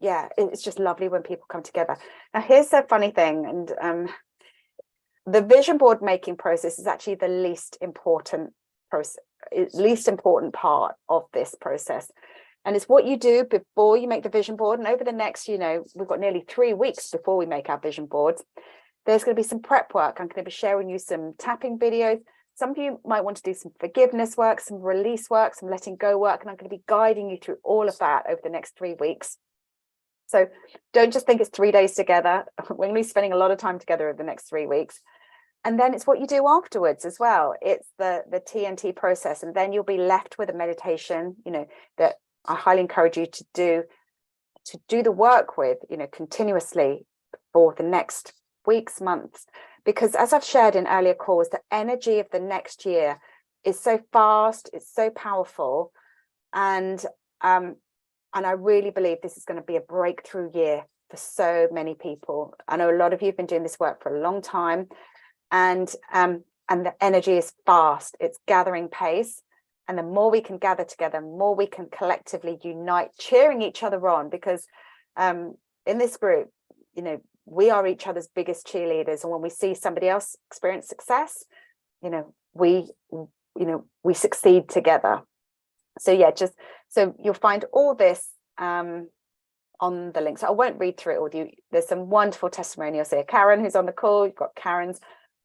yeah, it's just lovely when people come together. Now, here's the funny thing, and the vision board making process is actually the least important part of this process. And it's what you do before you make the vision board. And over the next, you know, we've got nearly 3 weeks before we make our vision boards. There's going to be some prep work. I'm going to be sharing you some tapping videos. Some of you might want to do some forgiveness work, some release work, some letting go work. And I'm going to be guiding you through all of that over the next 3 weeks. So don't just think it's 3 days together. We're going to be spending a lot of time together over the next 3 weeks. And then it's what you do afterwards as well. It's the TNT process. And then you'll be left with a meditation, you know, that I highly encourage you to do the work with, you know, continuously for the next weeks, months. Because as I've shared in earlier calls, the energy of the next year is so fast, it's so powerful. And I really believe this is going to be a breakthrough year for so many people. I know a lot of you have been doing this work for a long time, and the energy is fast. It's gathering pace, and the more we can gather together, the more we can collectively unite, cheering each other on. Because in this group, you know, we are each other's biggest cheerleaders, and when we see somebody else experience success, you know, we succeed together. So yeah, just so you'll find all this on the link. So I won't read through it all. There's some wonderful testimonials here. Karen, who's on the call, you've got Karen's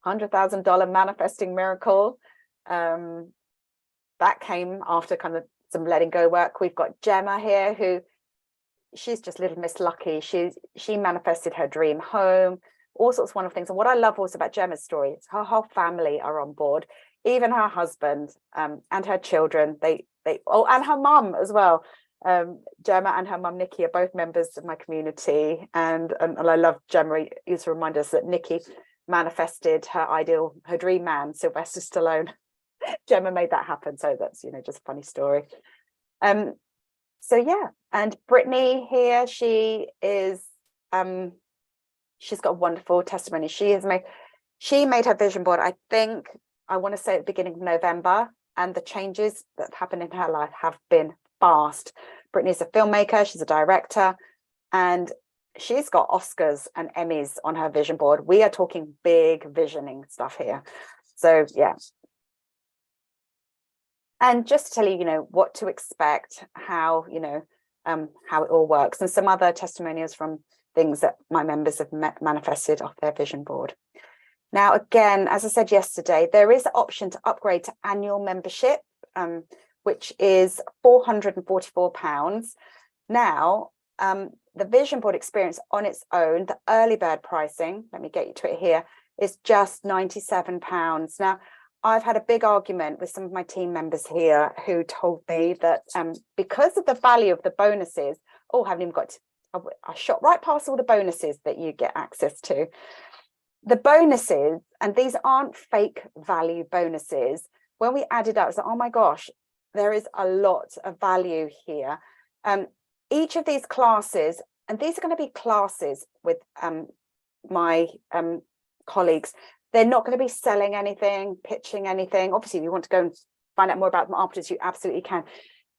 $100,000 manifesting miracle. That came after kind of some letting go work. We've got Gemma here, who she's just little Miss Lucky. She manifested her dream home, all sorts of wonderful things. And what I love also about Gemma's story is her whole family are on board, even her husband and her children. And her mum as well. Gemma and her mum Nikki are both members of my community, and I love Gemma used to remind us that Nikki manifested her dream man, Sylvester Stallone. Gemma made that happen, so that's, you know, just a funny story. So yeah, and Brittany here, she is she's got a wonderful testimony. She made her vision board, I think, I want to say at the beginning of November, and the changes that have happened in her life have been fast. Brittany's a filmmaker, she's a director, and she's got Oscars and Emmys on her vision board. We are talking big visioning stuff here. So yeah. And just to tell you, you know, what to expect, how, you know, how it all works, and some other testimonials from things that my members have manifested off their vision board. Now, again, as I said yesterday, there is an option to upgrade to annual membership, which is £444. Now, the vision board experience on its own, the early bird pricing, let me get you to it here, is just £97. Now, I've had a big argument with some of my team members here who told me that because of the value of the bonuses, I shot right past all the bonuses that you get access to. The bonuses, and these aren't fake value bonuses, when we added up, it's like, oh my gosh, there is a lot of value here. Each of these classes, and these are going to be classes with my colleagues, they're not going to be selling anything, pitching anything. Obviously, if you want to go and find out more about them afterwards, you absolutely can.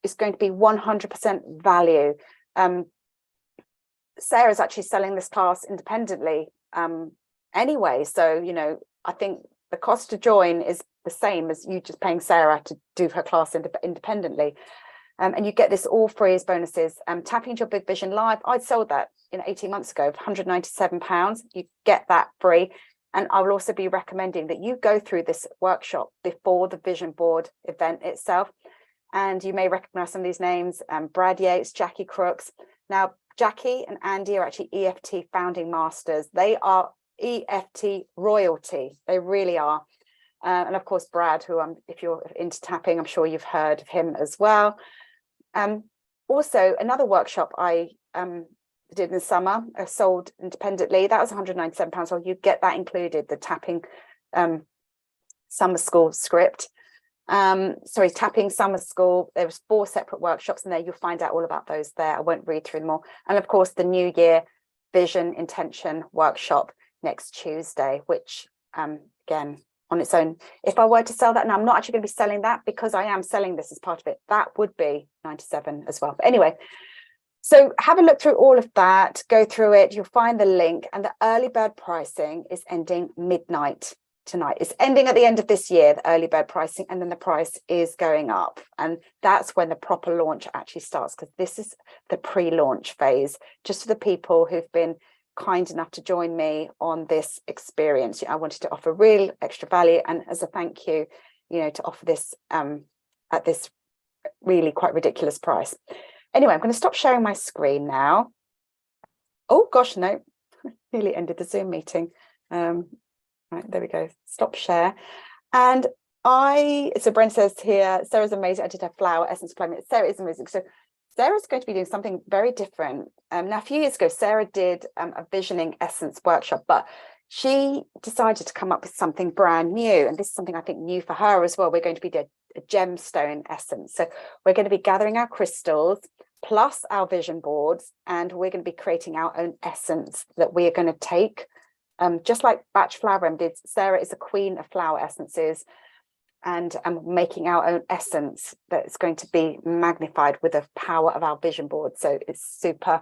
is going to be 100% value. Sarah's actually selling this class independently anyway. So, you know, I think the cost to join is the same as you just paying Sarah to do her class independently. And you get this all free as bonuses. Tapping into your big vision live. I sold that 18 months ago for £197. You get that free. And I will also be recommending that you go through this workshop before the vision board event itself. And you may recognize some of these names, Brad Yates, Jackie Crooks. Now, Jackie and Andy are actually EFT founding masters. They are EFT royalty. They really are. And of course, Brad, who if you're into tapping, I'm sure you've heard of him as well. Also, another workshop I did in the summer, sold independently. That was £197. So you get that included, the tapping summer school script. Tapping summer school. There was 4 separate workshops in there. You'll find out all about those there. I won't read through them all. And of course, the New Year Vision Intention workshop next Tuesday, which again, on its own, if I were to sell that, now I'm not actually going to be selling that because I am selling this as part of it. That would be 97 as well. But anyway, so have a look through all of that, go through it, you'll find the link, and the early bird pricing is ending midnight tonight. It's ending at the end of this year, the early bird pricing, and then the price is going up. And that's when the proper launch actually starts, because this is the pre-launch phase, just for the people who've been kind enough to join me on this experience. I wanted to offer real extra value, and as a thank you, to offer this at this really quite ridiculous price. Anyway, I'm going to stop sharing my screen now. Oh gosh, no, nearly ended the Zoom meeting. Right, there we go. Stop share. And so Brent says here, Sarah's amazing. I did her flower essence deployment. Sarah is amazing. So Sarah's going to be doing something very different. Now, a few years ago, Sarah did a visioning essence workshop, but she decided to come up with something brand new. And this is something I think new for her as well. We're going to be doing a gemstone essence. So we're going to be gathering our crystals plus our vision boards, and we're going to be creating our own essence that we are going to take. Just like Batch Flower Remedies, Sarah is a queen of flower essences, and making our own essence that's going to be magnified with the power of our vision board. So it's super,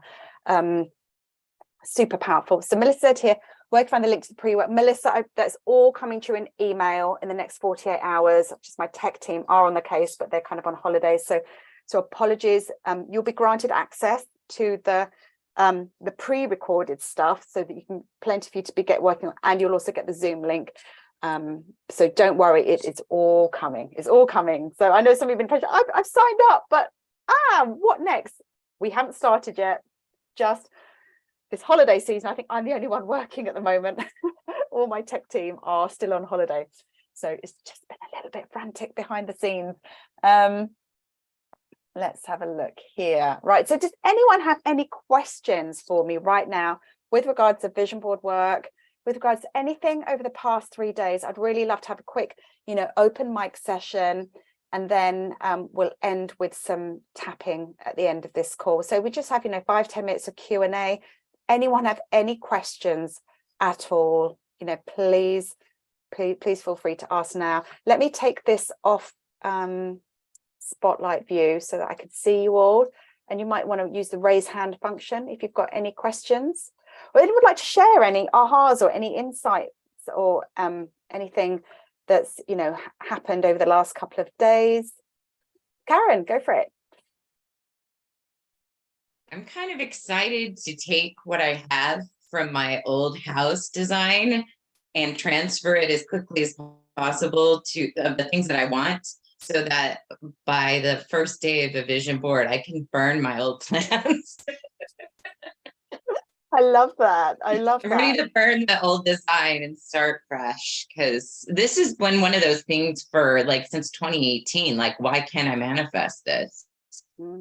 super powerful. So Melissa said here, where can I find the link to the pre-work? Melissa, that's all coming to you in email in the next 48 hours. Just my tech team are on the case, but they're kind of on holiday. So apologies. You'll be granted access to the pre-recorded stuff, so that you can plenty for you to get working on, and you'll also get the Zoom link. So don't worry, it's all coming. It's all coming. So I know some of you have been pressured. I've signed up, but what next? We haven't started yet. Just this holiday season, I think I'm the only one working at the moment. All my tech team are still on holiday. So it's just been a little bit frantic behind the scenes. Let's have a look here. Right, so does anyone have any questions for me right now with regards to vision board work, with regards to anything over the past 3 days? I'd really love to have a quick, open mic session, and then we'll end with some tapping at the end of this call. So we just have, 5-10 minutes of Q&A. Anyone have any questions at all? Please feel free to ask now. Let me take this off spotlight view so that I can see you all, and you might want to use the raise hand function if you've got any questions, or anyone would like to share any ahas or any insights or anything that's happened over the last couple of days. Karen, go for it. I'm kind of excited to take what I have from my old house design and transfer it as quickly as possible to the things that I want, so that by the first day of the vision board, I can burn my old plans. I love that. I'm ready to burn the old design and start fresh, because this has been one of those things for since 2018. Why can't I manifest this?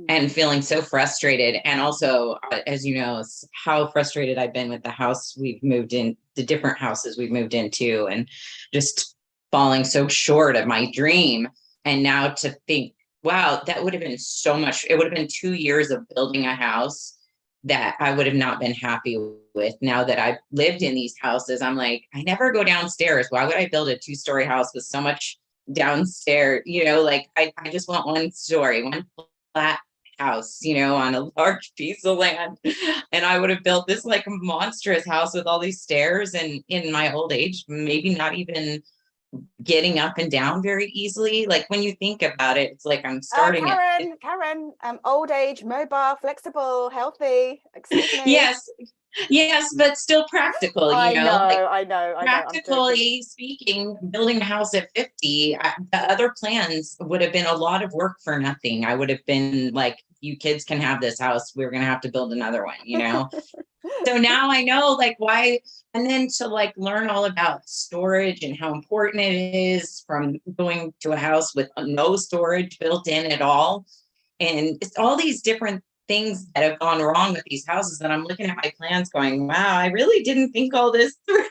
And feeling so frustrated. And also, as you know, how frustrated I've been with the house we've moved in, the different houses we've moved into, and just falling so short of my dream. And now to think, wow, that would have been so much. It would have been 2 years of building a house that I would have not been happy with. Now that I've lived in these houses, I'm like, I never go downstairs. Why would I build a 2-story house with so much downstairs? I just want one story, one flat house, you know, on a large piece of land. And I would have built this like monstrous house with all these stairs, and in my old age, maybe not even getting up and down very easily. Like when you think about it, it's like I'm starting Karen, old age, mobile, flexible, healthy. Excuse me. Yes, but still practical, you know, like I know. practically speaking, building a house at 50, the other plans would have been a lot of work for nothing. I would have been like, you kids can have this house. We're going to have to build another one, you know? So now I know like why, and then to like learn all about storage and how important it is from going to a house with no storage built in at all. And it's all these different things that have gone wrong with these houses. And I'm looking at my plans going, wow, I really didn't think all this through.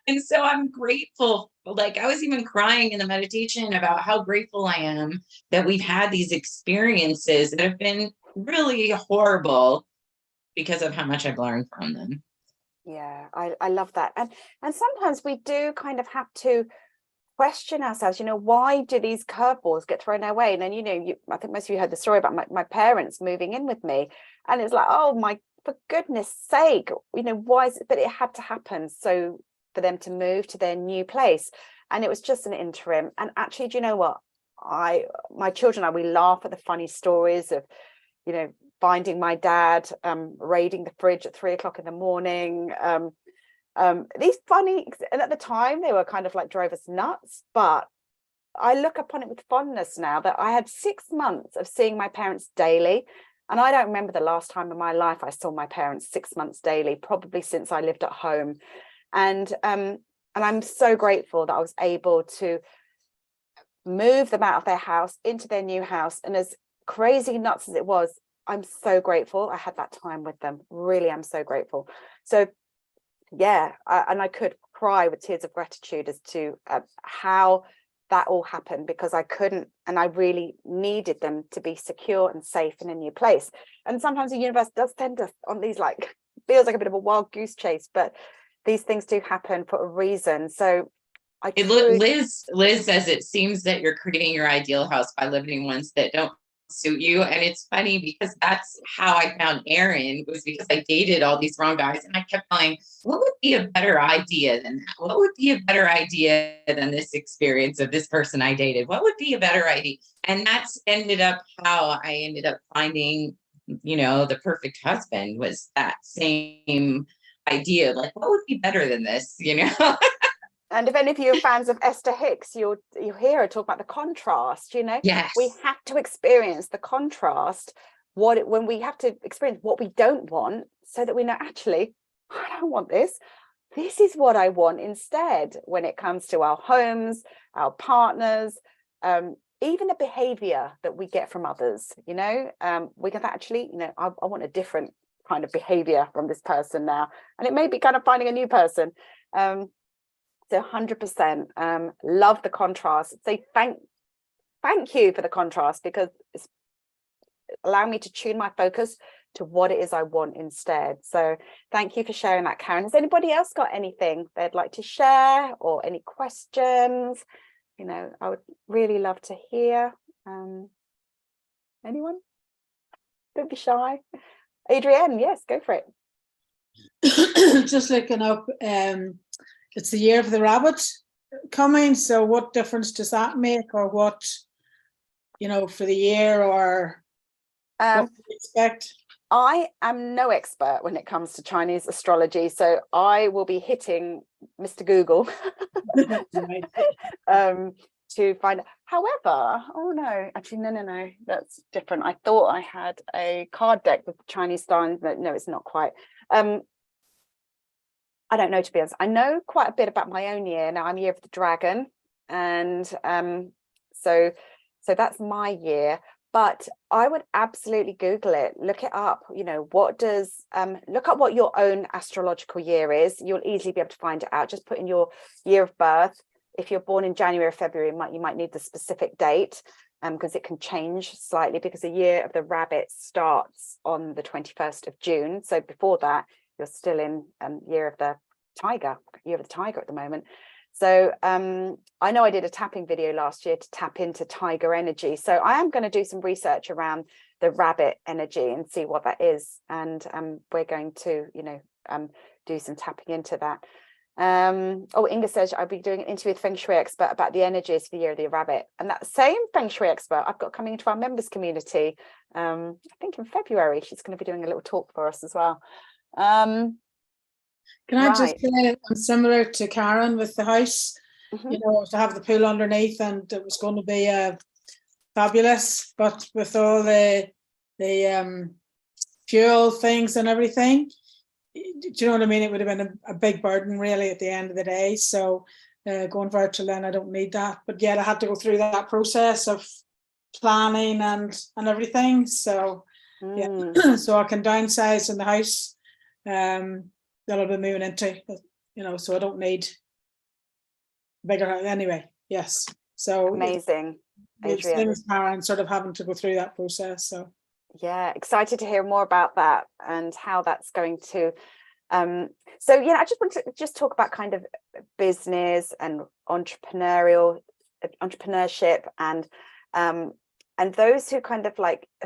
And so I'm grateful. Like I was even crying in the meditation about how grateful I am that we've had these experiences that have been really horrible because of how much I've learned from them. Yeah, I love that. And sometimes we do kind of have to question ourselves, you know, why do these curveballs get thrown our way? And then, you know, I think most of you heard the story about my parents moving in with me, and it's like, oh my, for goodness sake, you know, why is it? But it had to happen so for them to move to their new place, and it was just an interim. And actually, do you know what, my children and I, we laugh at the funny stories of, you know, finding my dad raiding the fridge at 3 o'clock in the morning. These funny, and at the time they were kind of like drove us nuts, but I look upon it with fondness now that I had 6 months of seeing my parents daily, and I don't remember the last time in my life I saw my parents 6 months daily, probably since I lived at home. And I'm so grateful that I was able to move them out of their house into their new house, and as crazy nuts as it was, I'm so grateful I had that time with them. Really, I'm so grateful. So yeah, and I could cry with tears of gratitude as to how that all happened, because I couldn't, and I really needed them to be secure and safe in a new place. And sometimes the universe does send us on these, like, feels like a bit of a wild goose chase, but these things do happen for a reason. So Liz says it seems that you're creating your ideal house by living in ones that don't suit you. And it's funny because that's how I found Aaron, was because I dated all these wrong guys, and I kept going, what would be a better idea than that? What would be a better idea than this experience of this person I dated? What would be a better idea? And that's ended up how I ended up finding, you know, the perfect husband, was that same idea, like what would be better than this, you know? And if any of you are fans of Esther Hicks, you'll hear her talk about the contrast. You know, yes, we have to experience the contrast, when we have to experience what we don't want, so that we know, actually, I don't want this. This is what I want instead, when it comes to our homes, our partners, even the behavior that we get from others. You know, we can actually, you know, I want a different kind of behavior from this person now, and it may be kind of finding a new person. So 100% love the contrast. Say thank you for the contrast, because it's allowing me to tune my focus to what it is I want instead. So thank you for sharing that, Karen. Has anybody else got anything they'd like to share, or any questions? You know, I would really love to hear. Anyone? Don't be shy. Adrienne, yes, go for it. Just looking up, it's the year of the rabbit coming, so what difference does that make, or what, you know, for the year, or what do you expect? I am no expert when it comes to Chinese astrology, so I will be hitting Mr. Google to find out. However, oh no, actually no, that's different. I thought I had a card deck with Chinese signs, but no, it's not quite. I don't know, to be honest. I know quite a bit about my own year. Now I'm year of the dragon, and so that's my year. But I would absolutely Google it, look it up. You know, what does look up what your own astrological year is. You'll easily be able to find it out. Just put in your year of birth. If you're born in January or February, you might need the specific date, because it can change slightly, because the year of the rabbit starts on the 21st of June. So before that, you're still in year of the tiger at the moment. So I know I did a tapping video last year to tap into tiger energy. So I am going to do some research around the rabbit energy and see what that is. And we're going to, do some tapping into that. Oh, Inga says I'll be doing an interview with Feng Shui expert about the energies for the year of the rabbit. And that same Feng Shui expert I've got coming into our members community, I think in February. She's going to be doing a little talk for us as well. Can I just say I'm similar to Karen with the house, to have the pool underneath, and it was going to be fabulous, but with all the fuel things and everything, do you know what I mean? It would have been a big burden really at the end of the day. So going virtual, then I don't need that. But yet I had to go through that process of planning and everything. So yeah, so I can downsize in the house. That I'll be moving into, so I don't need bigger house anyway. Yes, so amazing. Same as Karen, sort of having to go through that process. So yeah, excited to hear more about that and how that's going to. So yeah, I just want to talk about kind of business and entrepreneurship and those who kind of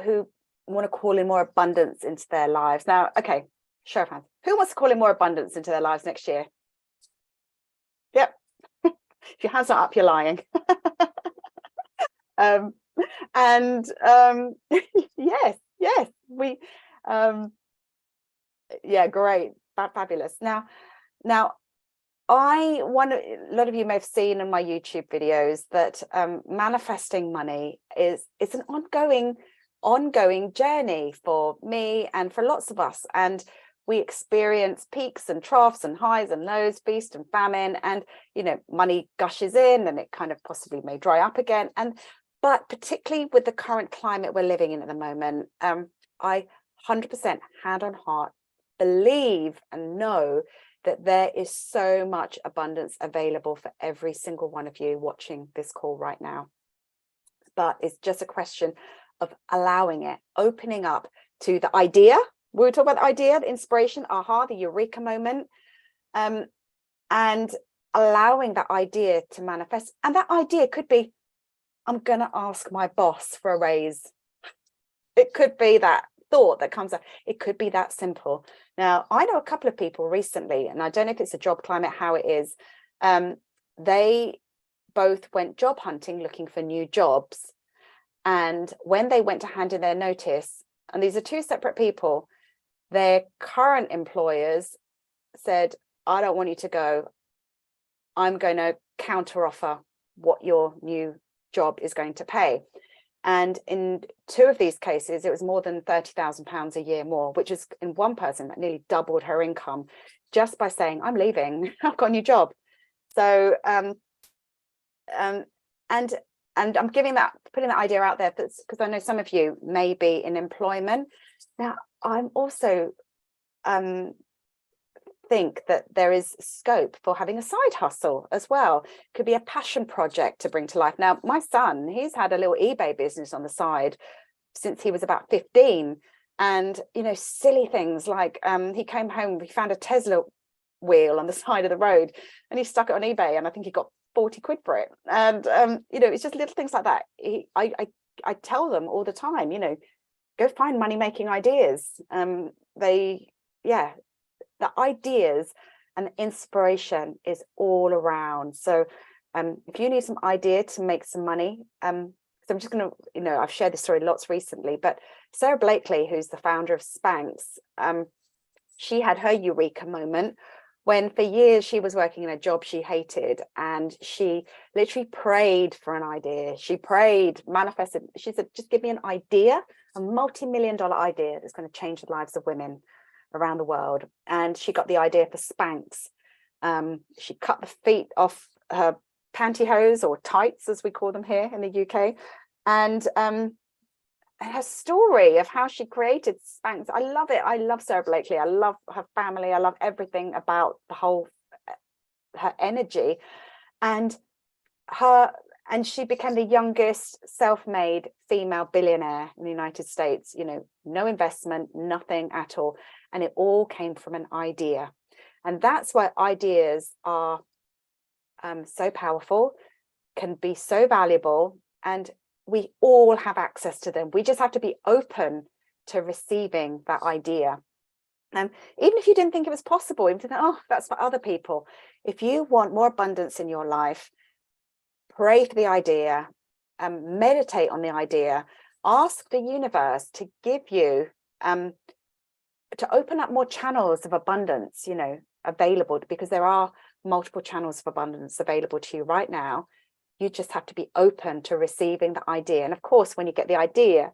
who want to call in more abundance into their lives. Now, okay. Show of hands. Who wants to call in more abundance into their lives next year? Yep. If your hands are up, you're lying. Yes, we yeah, great. Fabulous. Now a lot of you may have seen in my YouTube videos that manifesting money is an ongoing journey for me and for lots of us, and we experience peaks and troughs and highs and lows, feast and famine, and money gushes in and it kind of possibly may dry up again. But particularly with the current climate we're living in at the moment, I 100% hand on heart believe and know that there is so much abundance available for every single one of you watching this call right now. But it's just a question of allowing it, opening up to the idea. We were talking about the idea, the inspiration, aha, the eureka moment, and allowing that idea to manifest. And that idea could be, I'm going to ask my boss for a raise. It could be that thought that comes up. It could be that simple. Now, I know a couple of people recently, and I don't know if it's a job climate, how it is. They both went job hunting, looking for new jobs. And when they went to hand in their notice, and these are two separate people, their current employers said, I don't want you to go. I'm going to counter offer what your new job is going to pay. And in two of these cases, it was more than £30,000 a year more, which is in one person that nearly doubled her income just by saying, I'm leaving, I've got a new job. So, and I'm putting that idea out there because I know some of you may be in employment. Now, I'm also think that there is scope for having a side hustle as well. Could be a passion project to bring to life. Now, my son, he's had a little eBay business on the side since he was about 15. And, silly things like he came home, he found a Tesla wheel on the side of the road and he stuck it on eBay. And I think he got 40 quid for it. And, it's just little things like that. I tell them all the time, go find money-making ideas. The ideas and inspiration is all around. So if you need some idea to make some money, so I'm just going to, I've shared this story lots recently, but Sarah Blakely, who's the founder of Spanx, she had her eureka moment when for years she was working in a job she hated, and she literally prayed for an idea. She prayed, manifested. She said, just give me an idea, a multi-million-dollar idea that's going to change the lives of women around the world. And she got the idea for Spanx. She cut the feet off her pantyhose, or tights as we call them here in the UK, and her story of how she created Spanx, I love it. I love Sarah Blakely. I love her family. I love everything about her energy, and she became the youngest self-made female billionaire in the United States. No investment, nothing at all. And it all came from an idea. And that's why ideas are so powerful, can be so valuable, and we all have access to them. We just have to be open to receiving that idea. Even if you didn't think it was possible, even if you think, oh, that's for other people. If you want more abundance in your life, pray for the idea, meditate on the idea, ask the universe to give you, to open up more channels of abundance, you know, available, because there are multiple channels of abundance available to you right now. You just have to be open to receiving the idea. And of course, when you get the idea,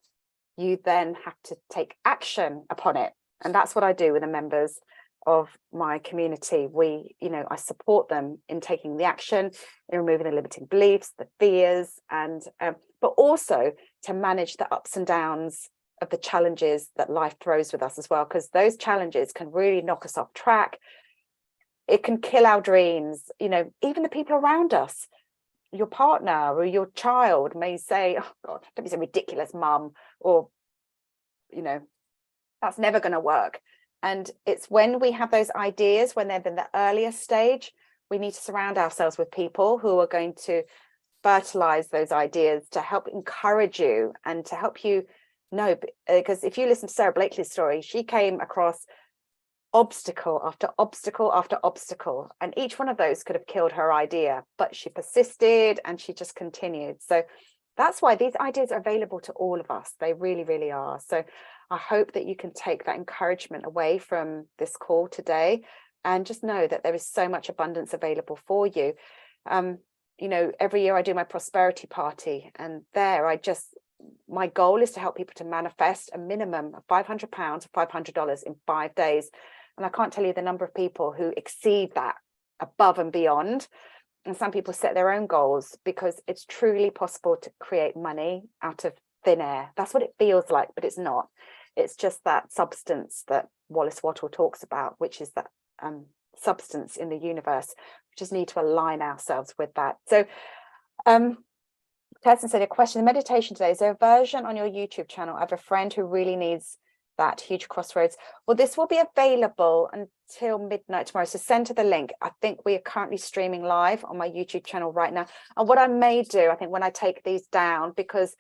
you then have to take action upon it. And that's what I do with the members of my community. I support them in taking the action, in removing the limiting beliefs, the fears, and but also to manage the ups and downs of the challenges that life throws with us as well, because those challenges can really knock us off track. It can kill our dreams. You know, even the people around us, your partner or your child may say, oh God, don't be so ridiculous, mum, or, you know, that's never going to work. And it's when we have those ideas, when they're in the earlier stage, we need to surround ourselves with people who are going to fertilize those ideas, to help encourage you and to help you know. Because if you listen to Sarah Blakely's story, she came across obstacle after obstacle after obstacle, and each one of those could have killed her idea, but she persisted and she just continued. So that's why these ideas are available to all of us. They really, really are. So I hope that you can take that encouragement away from this call today, and just know that there is so much abundance available for you. You know, every year I do my prosperity party, and there my goal is to help people to manifest a minimum of £500 or $500 in 5 days. And I can't tell you the number of people who exceed that above and beyond. And some people set their own goals, because it's truly possible to create money out of thin air. That's what it feels like, but it's not. It's just that substance that Wallace Wattle talks about, which is that substance in the universe. We just need to align ourselves with that. So Kirsten said, a question, the meditation today, is there a version on your YouTube channel? I have a friend who really needs that huge crossroads. Well, this will be available until midnight tomorrow, so send to the link. I think we are currently streaming live on my YouTube channel right now. And what I may do, I think, when I take these down, because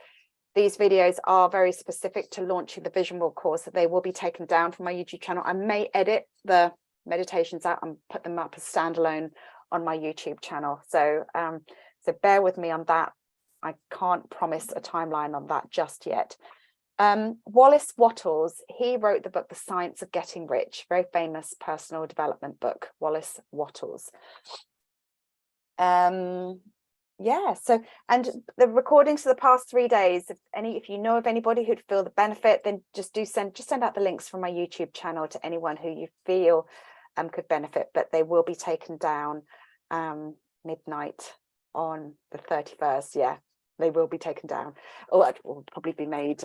these videos are very specific to launching the Vision Board course, that they will be taken down from my YouTube channel. I may edit the meditations out and put them up as standalone on my YouTube channel. So so bear with me on that. I can't promise a timeline on that just yet. Wallace Wattles, he wrote the book The Science of Getting Rich, very famous personal development book, Wallace Wattles. Yeah, so, and the recordings for the past 3 days, if you know of anybody who'd feel the benefit, then just send out the links from my YouTube channel to anyone who you feel could benefit. But they will be taken down midnight on the 31st. Yeah, they will be taken down, or it will probably be made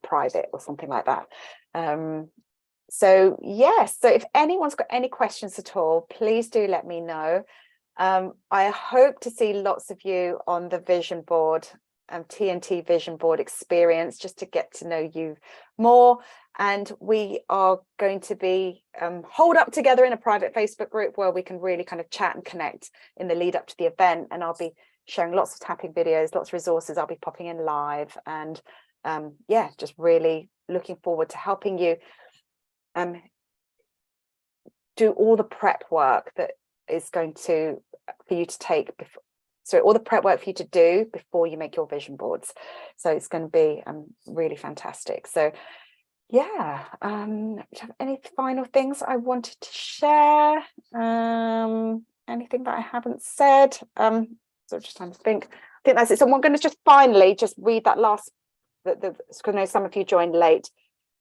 private or something like that. So yes, so if anyone's got any questions at all, please do let me know. I hope to see lots of you on the Vision Board, TNT Vision Board Experience, just to get to know you more. And we are going to be holed up together in a private Facebook group where we can really kind of chat and connect in the lead up to the event. And I'll be sharing lots of tapping videos, lots of resources. I'll be popping in live, and yeah, just really looking forward to helping you do all the prep work that is going to for you to take before, so all the prep work for you to do before you make your vision boards. So it's going to be really fantastic. So yeah, do you have any final things I wanted to share? Anything that I haven't said? So just trying to think. I think that's it. So I'm going to just finally just read that last, because I know some of you joined late,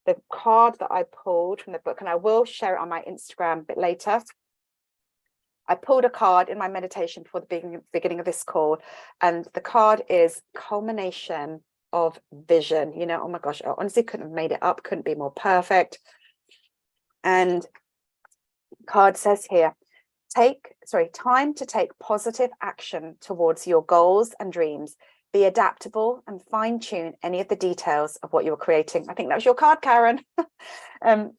the card that I pulled from the book, and I will share it on my Instagram a bit later. I pulled a card in my meditation before the beginning of this call, and the card is culmination of vision. You know, oh my gosh, I honestly couldn't have made it up, couldn't be more perfect. And the card says here, time to take positive action towards your goals and dreams. Be adaptable and fine-tune any of the details of what you're creating. I think that was your card, Karen.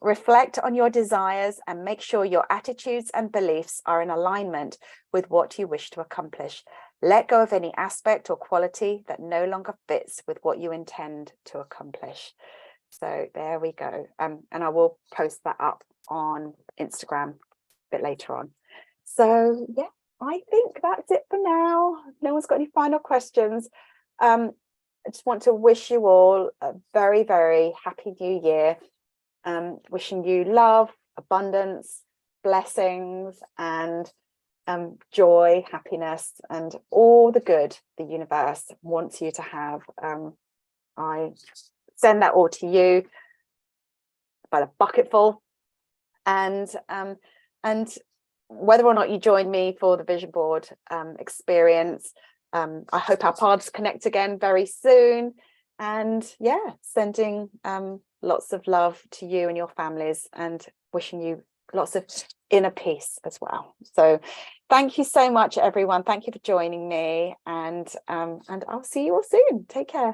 Reflect on your desires and make sure your attitudes and beliefs are in alignment with what you wish to accomplish. Let go of any aspect or quality that no longer fits with what you intend to accomplish. So there we go. And I will post that up on Instagram a bit later on. So yeah, I think that's it for now. No one's got any final questions. I just want to wish you all a very, very happy new year. Wishing you love, abundance, blessings, and joy, happiness, and all the good the universe wants you to have. I send that all to you by the bucketful, and whether or not you join me for the vision board experience, I hope our paths connect again very soon. And yeah, sending lots of love to you and your families, and wishing you lots of inner peace as well. So thank you so much, everyone. Thank you for joining me, and I'll see you all soon. Take care.